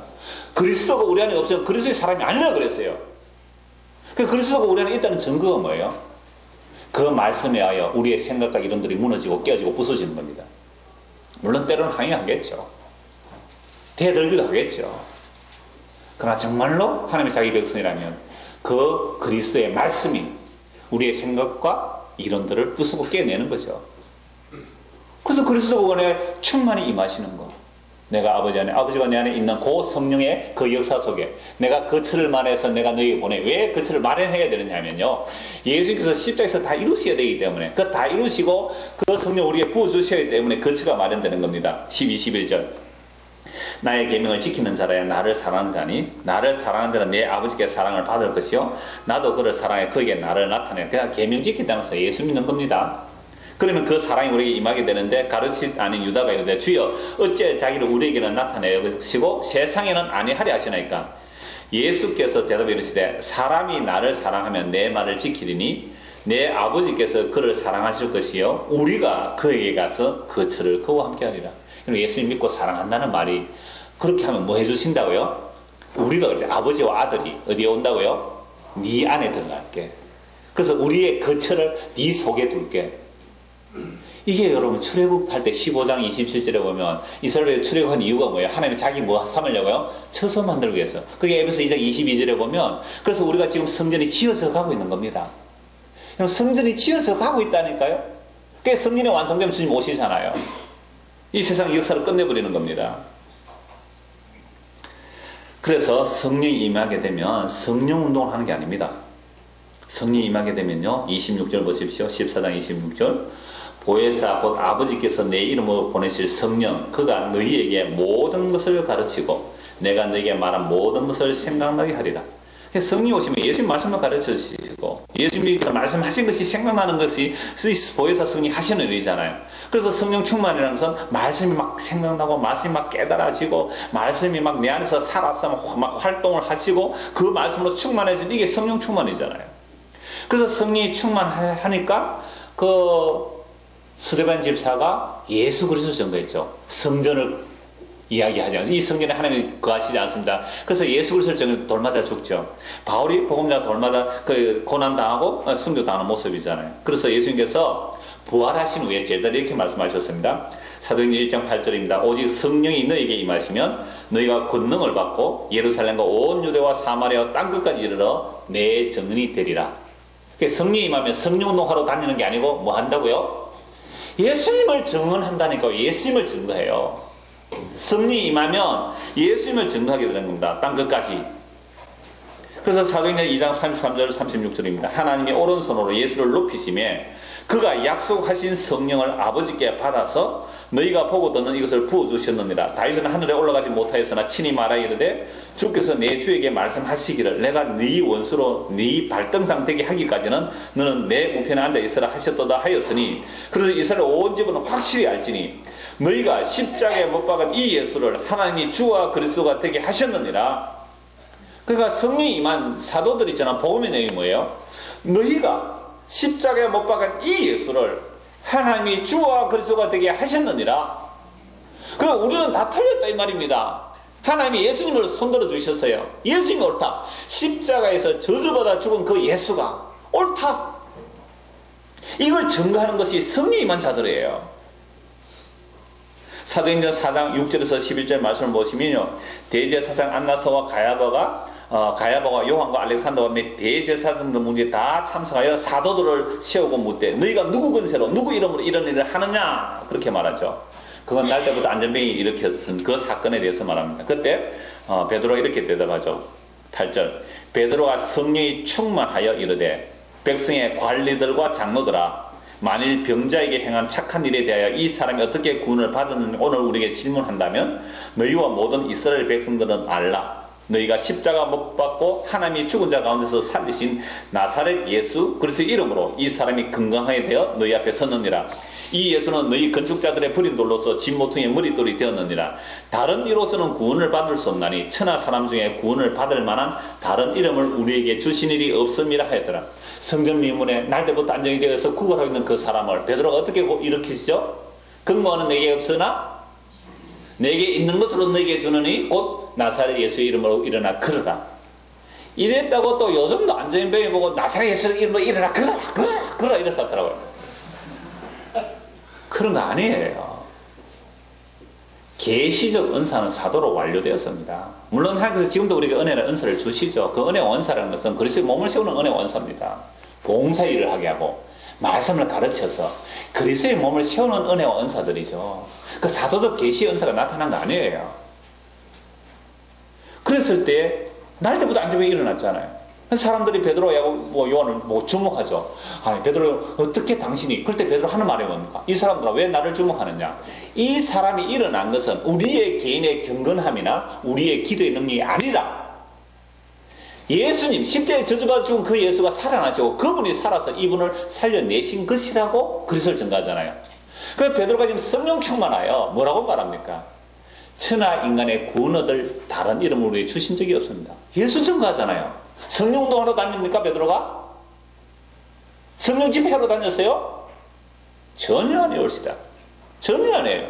그리스도가 우리 안에 없으면 그리스도의 사람이 아니라 그랬어요. 그 그리스도가 우리 안에 있다는 증거가 뭐예요? 그 말씀에 하여 우리의 생각과 이론들이 무너지고 깨어지고 부서지는 겁니다. 물론 때로는 항의하겠죠. 대들기도 하겠죠. 그러나 정말로 하나님의 자기 백성이라면 그 그리스도의 말씀이 우리의 생각과 이론들을 부수고 깨내는 거죠. 그래서 그리스도 안에 충만히 임하시는 거. 내가 아버지 안에, 아버지가 내 안에 있는 그 성령의 그 역사 속에 내가 거처를 마련해서 내가 너희에게 보내. 왜 거처를 마련해야 되느냐면요, 예수님께서 십자가에서 다 이루셔야 되기 때문에, 그 다 이루시고 그 성령 우리에게 부어주셔야 되기 때문에 거처가 마련되는 겁니다. 12, 11절. 나의 계명을 지키는 자라야 나를 사랑하는 자니 나를 사랑하는 자는 내 아버지께 사랑을 받을 것이요 나도 그를 사랑해 그에게 나를 나타내. 그냥 계명 지킨다면서 예수 믿는 겁니다. 그러면 그 사랑이 우리에게 임하게 되는데, 가르치 아닌 유다가 이르되 주여 어째 자기를 우리에게는 나타내시고 세상에는 아니하려 하시나이까. 예수께서 대답해 이르시되 사람이 나를 사랑하면 내 말을 지키리니 내 아버지께서 그를 사랑하실 것이요 우리가 그에게 가서 거처를 그와 함께 하리라. 예수님 믿고 사랑한다는 말이, 그렇게 하면 뭐 해주신다고요? 우리가 그때 아버지와 아들이 어디에 온다고요? 네 안에 들어갈게. 그래서 우리의 거처를 네 속에 둘게. 이게 여러분 출애굽할 때 15장 27절에 보면 이스라엘에 출애굽한 이유가 뭐예요? 하나님이 자기 뭐 삼으려고요? 처소 만들기 위해서. 그게 에베소 2장 22절에 보면, 그래서 우리가 지금 성전이 지어져 가고 있는 겁니다. 성전이 지어져 가고 있다니까요. 그게 성전이 완성되면 주님 오시잖아요. 이 세상 역사를 끝내버리는 겁니다. 그래서 성령이 임하게 되면 성령 운동을 하는 게 아닙니다. 성령이 임하게 되면요, 26절 보십시오. 14장 26절. 보혜사 곧 아버지께서 내 이름으로 보내실 성령 그가 너희에게 모든 것을 가르치고 내가 너희에게 말한 모든 것을 생각나게 하리라. 성령이 오시면 예수님 말씀을 가르쳐 주시고 예수님이 말씀하신 것이 생각나는 것이 보혜사 성령이 하시는 일이잖아요. 그래서 성령 충만이라는 것은 말씀이 막 생각나고 말씀이 막 깨달아지고 말씀이 막 내 안에서 살아서 막 활동을 하시고 그 말씀으로 충만해지는, 이게 성령 충만이잖아요. 그래서 성령이 충만하니까 그 스데반 집사가 예수 그리스도 증거했죠. 성전을 이야기하지 않습니다. 이 성전에 하나님이 거하시지 않습니다. 그래서 예수 그리스도를 증거 돌마다 죽죠. 바울이 복음자 돌마다 그 고난당하고 순교당하는 모습이잖아요. 그래서 예수님께서 부활하신 후에 제자들이 이렇게 말씀하셨습니다. 사도행전 1장 8절입니다. 오직 성령이 너에게 임하시면 너희가 권능을 받고 예루살렘과 온 유대와 사마리아와 땅끝까지 이르러 내 증인이 되리라. 성령이 임하면 성령운동하러 다니는 게 아니고 뭐 한다고요? 예수님을 증언한다니까. 예수님을 증거해요. 성령이 임하면 예수님을 증거하게 되는 겁니다. 땅끝까지. 그래서 사도행전 2장 33절 36절입니다. 하나님이 오른손으로 예수를 높이시매 그가 약속하신 성령을 아버지께 받아서 너희가 보고 듣는 이것을 부어주셨느니라. 다윗은 하늘에 올라가지 못하였으나 친히 말하 이르되 주께서 내 주에게 말씀하시기를 내가 네 원수로 네 발등상 되게 하기까지는 너는 내 우편에 앉아 있으라 하셨도다 하였으니, 그래서 이스라엘 온 집은 확실히 알지니 너희가 십자가에 못 박은 이 예수를 하나님이 주와 그리스도가 되게 하셨느니라. 그러니까 성령이 임한 사도들이 있잖아. 복음의 내용이 뭐예요? 너희가 십자가에 못 박은 이 예수를 하나님이 주와 그리스도가 되게 하셨느니라. 그럼 우리는 다 틀렸다 이 말입니다. 하나님이 예수님을 손들어 주셨어요. 예수님이 옳다. 십자가에서 저주받아 죽은 그 예수가 옳다. 이걸 증거하는 것이 성령이 임한 자들이에요. 사도행전 4장 6절에서 11절 말씀을 보시면요, 대제사장 안나서와 가야바와 요한과 알렉산더와 및 대제사장들 문제에 다 참석하여 사도들을 세우고 묻되 너희가 누구 근세로 누구 이름으로 이런 일을 하느냐, 그렇게 말하죠. 그건 날 때부터 안전병이 일으켰던 그 사건에 대해서 말합니다. 그때 베드로가 이렇게 대답하죠. 8절. 베드로가 성령이 충만하여 이르되 백성의 관리들과 장로들아 만일 병자에게 행한 착한 일에 대하여 이 사람이 어떻게 구원을 받았는지 오늘 우리에게 질문한다면 너희와 모든 이스라엘 백성들은 알라. 너희가 십자가 못 박고 하나님이 죽은 자 가운데서 살리신 나사렛 예수 그리스도의 이름으로 이 사람이 건강하게 되어 너희 앞에 섰느니라. 이 예수는 너희 건축자들의 버린 돌로서 집 모퉁이의 머릿돌이 되었느니라. 다른 이로서는 구원을 받을 수 없나니 천하 사람 중에 구원을 받을 만한 다른 이름을 우리에게 주신 일이 없음이라 하였더라. 성전 미문에 날때부터 안정이 되어서 구걸하고 있는 그 사람을 베드로가 어떻게 일으키시죠? 근거는 내게 없으나 내게 있는 것으로 너에게 주느니 곧 나사렛 예수의 이름으로 일어나 걸어라. 이랬다고 또 요즘도 안정병이 보고 나사렛 예수의 이름으로 일어나 걸어라 이랬었더라고요. 그런 거 아니에요. 계시적 은사는 사도로 완료되었습니다. 물론 하나님께서 지금도 우리에게 은혜의 은사를 주시죠. 그 은혜의 원사라는 것은 그리스도의 몸을 세우는 은혜의 원사입니다. 봉사 일을 하게 하고 말씀을 가르쳐서 그리스도의 몸을 세우는 은혜의 원사들이죠. 그 사도적 계시의 은사가 나타난 거 아니에요. 그랬을 때 날 때부터 안정병이 일어났잖아요. 사람들이 베드로하고 요한을 주목하죠. 아니 베드로 어떻게 당신이 그럴 때 베드로 하는 말이 뭡니까? 이 사람들은 왜 나를 주목하느냐? 이 사람이 일어난 것은 우리의 개인의 경건함이나 우리의 기도의 능력이 아니라 예수님 십자가에 저주받아 죽은 그 예수가 살아나시고 그분이 살아서 이분을 살려내신 것이라고 그리스도를 증거하잖아요. 그래서 베드로가 지금 성령 충만하여 뭐라고 말합니까? 천하 인간의 구원 얻을 다른 이름을 우리에게 주신 적이 없습니다. 예수 증거하잖아요. 성령 운동하러 다닙니까 베드로가? 성령 집회하러 다녔어요? 전혀 아니에요. 옳시다. 전혀 아니에요.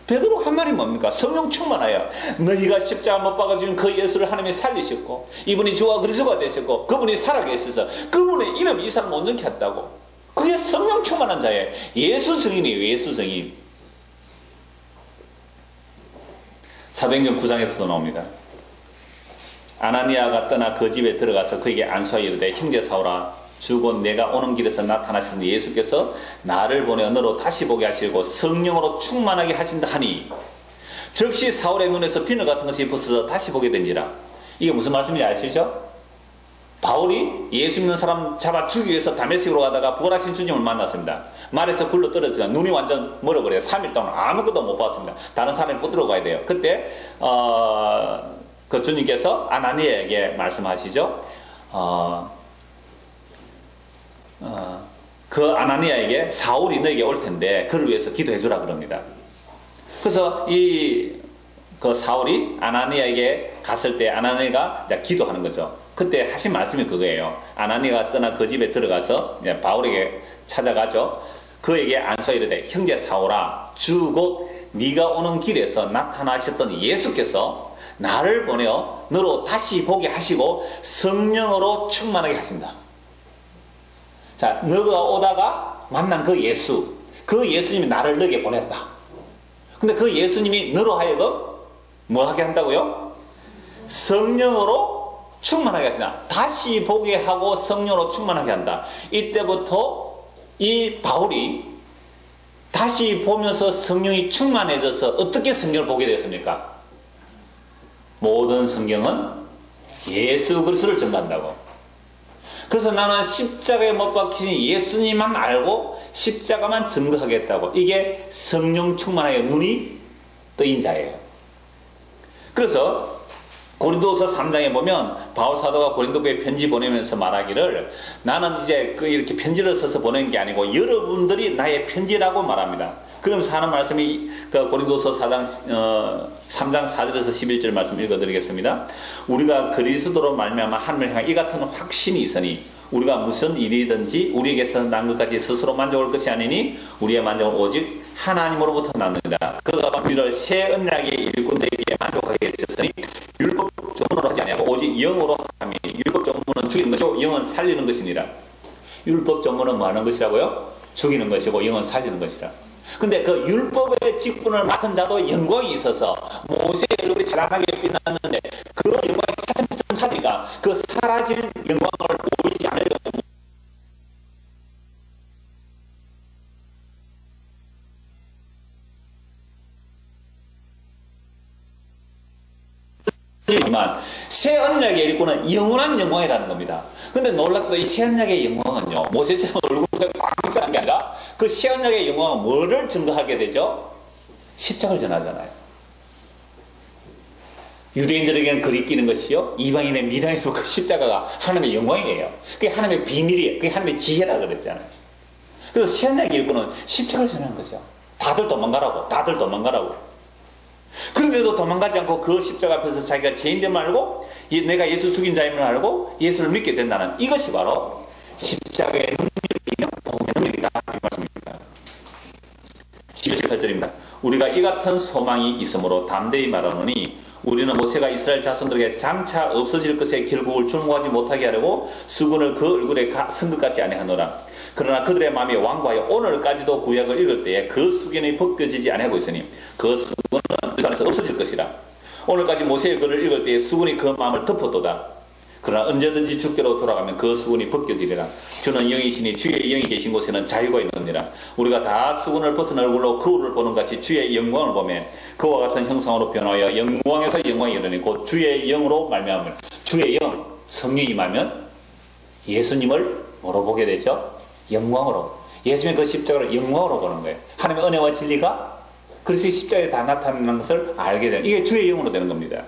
베드로가 한 말이 뭡니까? 성령 충만하여 너희가 십자가 못 박아 죽은 그 예수를 하나님이 살리셨고 이분이 주와 그리스도가 되셨고 그분이 살아계셔서 그분의 이름이 이 사람 온전케 했다고. 그게 성령 충만한 자예요. 예수 증인이에요. 예수 증인. 사도행전 9장에서도 나옵니다. 아나니아가 떠나 그 집에 들어가서 그에게 안수하여 이르되 형제 사울아 주곧 내가 오는 길에서 나타나신 예수께서 나를 보내 너로 다시 보게 하시고 성령으로 충만하게 하신다 하니 즉시 사울의 눈에서 비늘 같은 것이 벗어져 다시 보게 되니라. 이게 무슨 말씀인지 아시죠? 바울이 예수 믿는 사람 잡아 죽이기 위해서 다메섹으로 가다가 부활하신 주님을 만났습니다. 말에서 굴러 떨어지니까 눈이 완전 멀어버려요. 3일 동안 아무것도 못 봤습니다. 다른 사람이 붙들어 가야 돼요. 그때 그 주님께서 아나니아에게 말씀하시죠. 그 아나니아에게 사울이 너에게 올 텐데 그를 위해서 기도해 주라 그럽니다. 그래서 그 사울이 아나니아에게 갔을 때 아나니아가 기도하는 거죠. 그때 하신 말씀이 그거예요. 아나니아가 떠나 그 집에 들어가서 바울에게 찾아가죠. 그에게 안수하여 이르되 형제 사울아 주 곧 네가 오는 길에서 나타나셨던 예수께서 나를 보내어 너로 다시 보게 하시고 성령으로 충만하게 하신다. 자, 너가 오다가 만난 그 예수, 그 예수님이 나를 너에게 보냈다. 근데 그 예수님이 너로 하여금 뭐 하게 한다고요? 성령으로 충만하게 하신다. 다시 보게 하고 성령으로 충만하게 한다. 이때부터 이 바울이 다시 보면서 성령이 충만해져서 어떻게 성경을 보게 되었습니까? 모든 성경은 예수 그리스도를 증거한다고. 그래서 나는 십자가에 못 박히신 예수님만 알고 십자가만 증거하겠다고. 이게 성령 충만하여 눈이 뜨인 자예요. 그래서 고린도서 3장에 보면 바울 사도가 고린도 교회에 편지 보내면서 말하기를 나는 이제 이렇게 편지를 써서 보낸 게 아니고 여러분들이 나의 편지라고 말합니다. 그러면서 하는 말씀이 그 고린도서 3장 4절에서 11절 말씀 읽어드리겠습니다. 우리가 그리스도로 말미암아 하나님을 향한 이 같은 확신이 있으니 우리가 무슨 일이든지 우리에게서 난 것까지 스스로 만족할 것이 아니니 우리의 만족은 오직 하나님으로부터 나옵니다. 그가 우리를 새 언약의 일꾼들에게 만족하게 하셨으니 율법 전문으로 하지 아니하고 오직 영으로 하니 율법 전문은 죽이는 것이고 영은 살리는 것이니라. 율법 전문은 뭐 하는 것이라고요? 죽이는 것이고 영은 살리는 것이라. 근데 그 율법의 직분을 맡은 자도 영광이 있어서 모세의 얼굴이 찬란하게 빛났는데 그 영광이 차츰차츰 사라지니까 그 사라진 영광을 보이지 않으려고 지만 새 언약의 일꾼은 영원한 영광이라는 겁니다. 근데 놀랍게도 이 새 언약의 영광은요 모세처럼 얼굴에 꽉 차는 게 아니라 그 시한약의 영광은 뭐를 증거하게 되죠? 십자가를 전하잖아요. 유대인들에게는 그리 끼는 것이요, 이방인의 미랑이로 그 십자가가 하나님의 영광이에요. 그게 하나님의 비밀이에요. 그게 하나님의 지혜라 그랬잖아요. 그래서 시한약 일꾼은 십자가를 전하는 거죠. 다들 도망가라고, 다들 도망가라고. 그런데도 도망가지 않고 그 십자가 앞에서 자기가 죄인됨을 알고, 내가 예수 죽인 자임을 알고 예수를 믿게 된다는 이것이 바로 십자가의 능력이며 복음의 능력이다, 이 말씀입니다. 18절입니다. 우리가 이 같은 소망이 있으므로 담대히 말하노니 우리는 모세가 이스라엘 자손들에게 장차 없어질 것의 결국을 중고하지 못하게 하려고 수군을 그 얼굴에 쓴 것 같지 아니하노라. 그러나 그들의 마음이 완고하여 오늘까지도 구약을 읽을 때에 그 수견이 벗겨지지 아니하고 있으니 그 수군은 그 안에서 없어질 것이라. 오늘까지 모세의 글을 읽을 때에 수군이 그 마음을 덮어도다. 그러나 언제든지 주께로 돌아가면 그 수군이 벗겨지리라. 주는 영이시니 주의 영이 계신 곳에는 자유가 있느니라. 우리가 다 수군을 벗은 얼굴로 거울을 보는 같이 주의 영광을 보며 그와 같은 형상으로 변하여 영광에서 영광이 이르니 곧 주의 영으로 말미암을. 주의 영, 성령이 임하면 예수님을 뭐로 보게 되죠? 영광으로. 예수님의 그 십자가를 영광으로 보는 거예요. 하나님의 은혜와 진리가 그리스도의 십자가에 다 나타나는 것을 알게 되는, 이게 주의 영으로 되는 겁니다.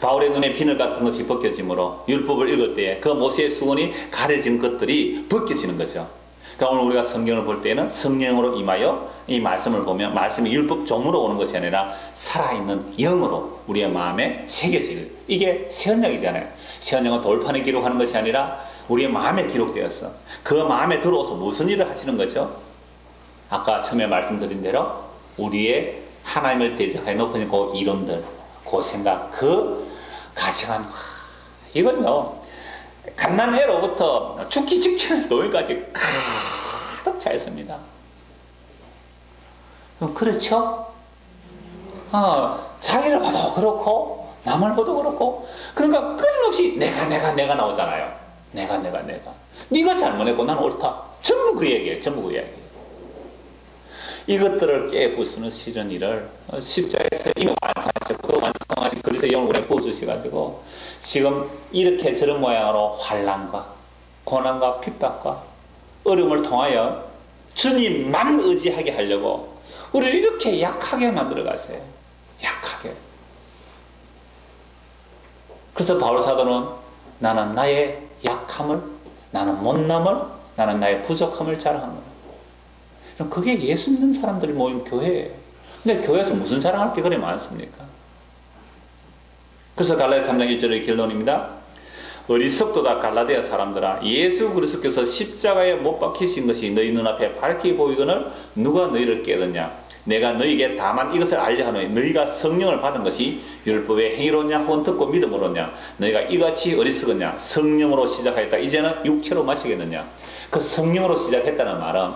바울의 눈에 비늘 같은 것이 벗겨지므로 율법을 읽을 때에 그 모세의 수건이 가려진 것들이 벗겨지는 거죠. 그러니까 오늘 우리가 성경을 볼 때는 성령으로 임하여 이 말씀을 보면 말씀이 율법 종으로 오는 것이 아니라 살아있는 영으로 우리의 마음에 새겨질, 이게 새언약이잖아요. 새언약은 돌판에 기록하는 것이 아니라 우리의 마음에 기록되었어. 그 마음에 들어와서 무슨 일을 하시는 거죠? 아까 처음에 말씀드린 대로 우리의 하나님을 대적하여 높은 그 이론들, 그 생각, 그 가시관, 이건요 갓난애로부터 죽기 직전의 노인까지 가득 차 있습니다. 그렇죠? 자기를 봐도 그렇고 남을 봐도 그렇고, 그러니까 끊임없이 내가 나오잖아요. 내가 네가 잘못했고 나는 옳다. 전부 그 얘기예요. 전부 그 얘기예요. 이것들을 깨부수는 싫은 일을 십자가에서 이미 완성하셨고, 그 완성하신 그리스도의 영을 우리에 부어주셔가지고 지금 이렇게 저런 모양으로 환난과 고난과 핍박과 어려움을 통하여 주님만 의지하게 하려고 우리를 이렇게 약하게 만들어 가세요. 약하게. 그래서 바울 사도는 나는 나의 약함을, 나는 못남을, 나는 나의 부족함을 자랑합니다. 그게 예수 믿는 사람들이 모인 교회예요. 근데 교회에서 무슨 자랑할 게 그리 많습니까? 그래서 갈라디아 3장 1절의 결론입니다. 어리석도다 갈라디아 사람들아, 예수 그리스도께서 십자가에 못 박히신 것이 너희 눈앞에 밝히 보이거늘 누가 너희를 깨닫냐? 내가 너희에게 다만 이것을 알려 하노니 너희가 성령을 받은 것이 율법의 행위로냐 혹은 듣고 믿음으로냐? 너희가 이같이 어리석었냐? 성령으로 시작하였다. 이제는 육체로 마치겠느냐? 그 성령으로 시작했다는 말은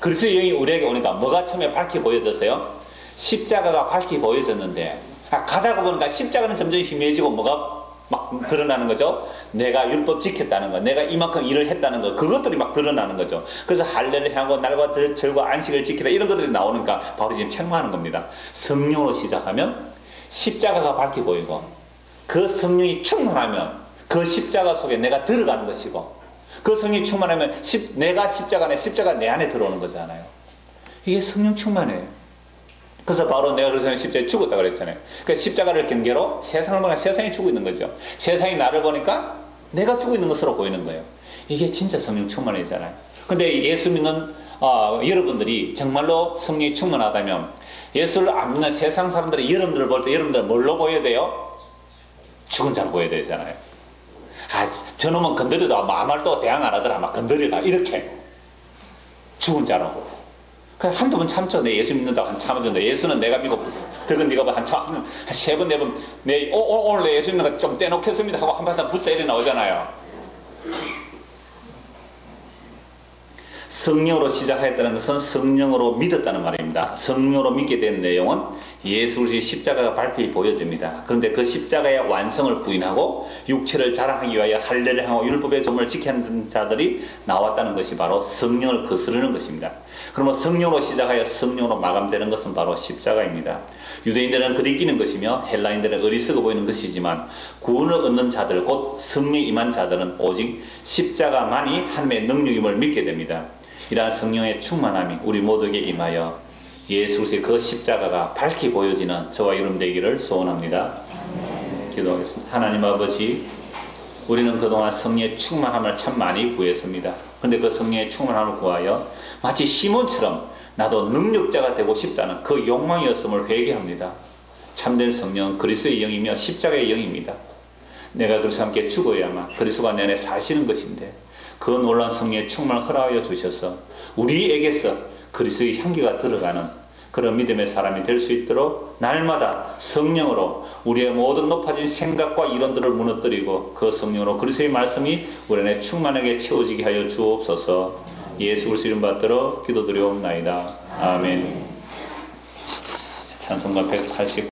그리스도의 영이 우리에게 오니까 뭐가 처음에 밝히 보여졌어요? 십자가가 밝히 보여졌는데 가다가 보니까 십자가는 점점 희미해지고 뭐가 막 드러나는 거죠? 내가 율법 지켰다는 거, 내가 이만큼 일을 했다는 거, 그것들이 막 드러나는 거죠. 그래서 할례를 하고 날과 절과 안식을 지키다 이런 것들이 나오니까 바로 지금 책망하는 겁니다. 성령으로 시작하면 십자가가 밝히 보이고 그 성령이 충만하면 그 십자가 속에 내가 들어가는 것이고 그 성령이 충만하면 내가 십자가 내 안에 들어오는 거잖아요. 이게 성령 충만이에요. 그래서 바로 내가 그래서 십자가에 죽었다 그랬잖아요. 그러니까 십자가를 경계로 세상을 보니까 세상이 죽고 있는 거죠. 세상이 나를 보니까 내가 죽고 있는 것으로 보이는 거예요. 이게 진짜 성령 충만이잖아요. 근데 예수 믿는 여러분들이 정말로 성령이 충만하다면 예수를 안 믿는 세상 사람들이 여러분들을 볼 때 여러분들은 뭘로 보여야 돼요? 죽은 자로 보여야 되잖아요. 저놈은 건드려도 아무 말도 대항 안 하더라. 막 건드리라. 이렇게. 죽은 자라고. 그냥 한두 번 참죠. 내 예수 믿는다고 한 참아준다. 예수는 내가 믿고, 덕은 네가 한 세 번, 네 번, 오늘 내 예수 믿는 거 좀 떼놓겠습니다 하고 한 번 붙자 이래 나오잖아요. 성령으로 시작하였다는 것은 성령으로 믿었다는 말입니다. 성령으로 믿게 된 내용은 예수 그리스도의 십자가가 발표히 보여집니다. 그런데 그 십자가의 완성을 부인하고 육체를 자랑하기 위하여 할례를 하고 율법의 조문을 지키는 자들이 나왔다는 것이 바로 성령을 거스르는 것입니다. 그러면 성령으로 시작하여 성령으로 마감되는 것은 바로 십자가입니다. 유대인들은 그리 끼는 것이며 헬라인들은 어리석어 보이는 것이지만 구원을 얻는 자들 곧 성령 임한 자들은 오직 십자가만이 하나님의 능력임을 믿게 됩니다. 이러한 성령의 충만함이 우리 모두에게 임하여 예수 그리스도의 그 십자가가 밝히 보여지는 저와 여러분 되기를 소원합니다. 기도하겠습니다. 하나님 아버지, 우리는 그동안 성령의 충만함을 참 많이 구했습니다. 그런데 그 성령의 충만함을 구하여 마치 시몬처럼 나도 능력자가 되고 싶다는 그 욕망이었음을 회개합니다. 참된 성령은 그리스도의 영이며 십자가의 영입니다. 내가 그리스도와 함께 죽어야만 그리스도가 내 안에 사시는 것인데, 그 놀라운 성령의 충만을 허락하여 주셔서 우리에게서 그리스도의 향기가 들어가는 그런 믿음의 사람이 될 수 있도록 날마다 성령으로 우리의 모든 높아진 생각과 이론들을 무너뜨리고 그 성령으로 그리스도의 말씀이 우리 안에 충만하게 채워지게 하여 주옵소서. 예수 그리스도 이름 받들어 기도드리옵나이다. 아멘. 찬송가 180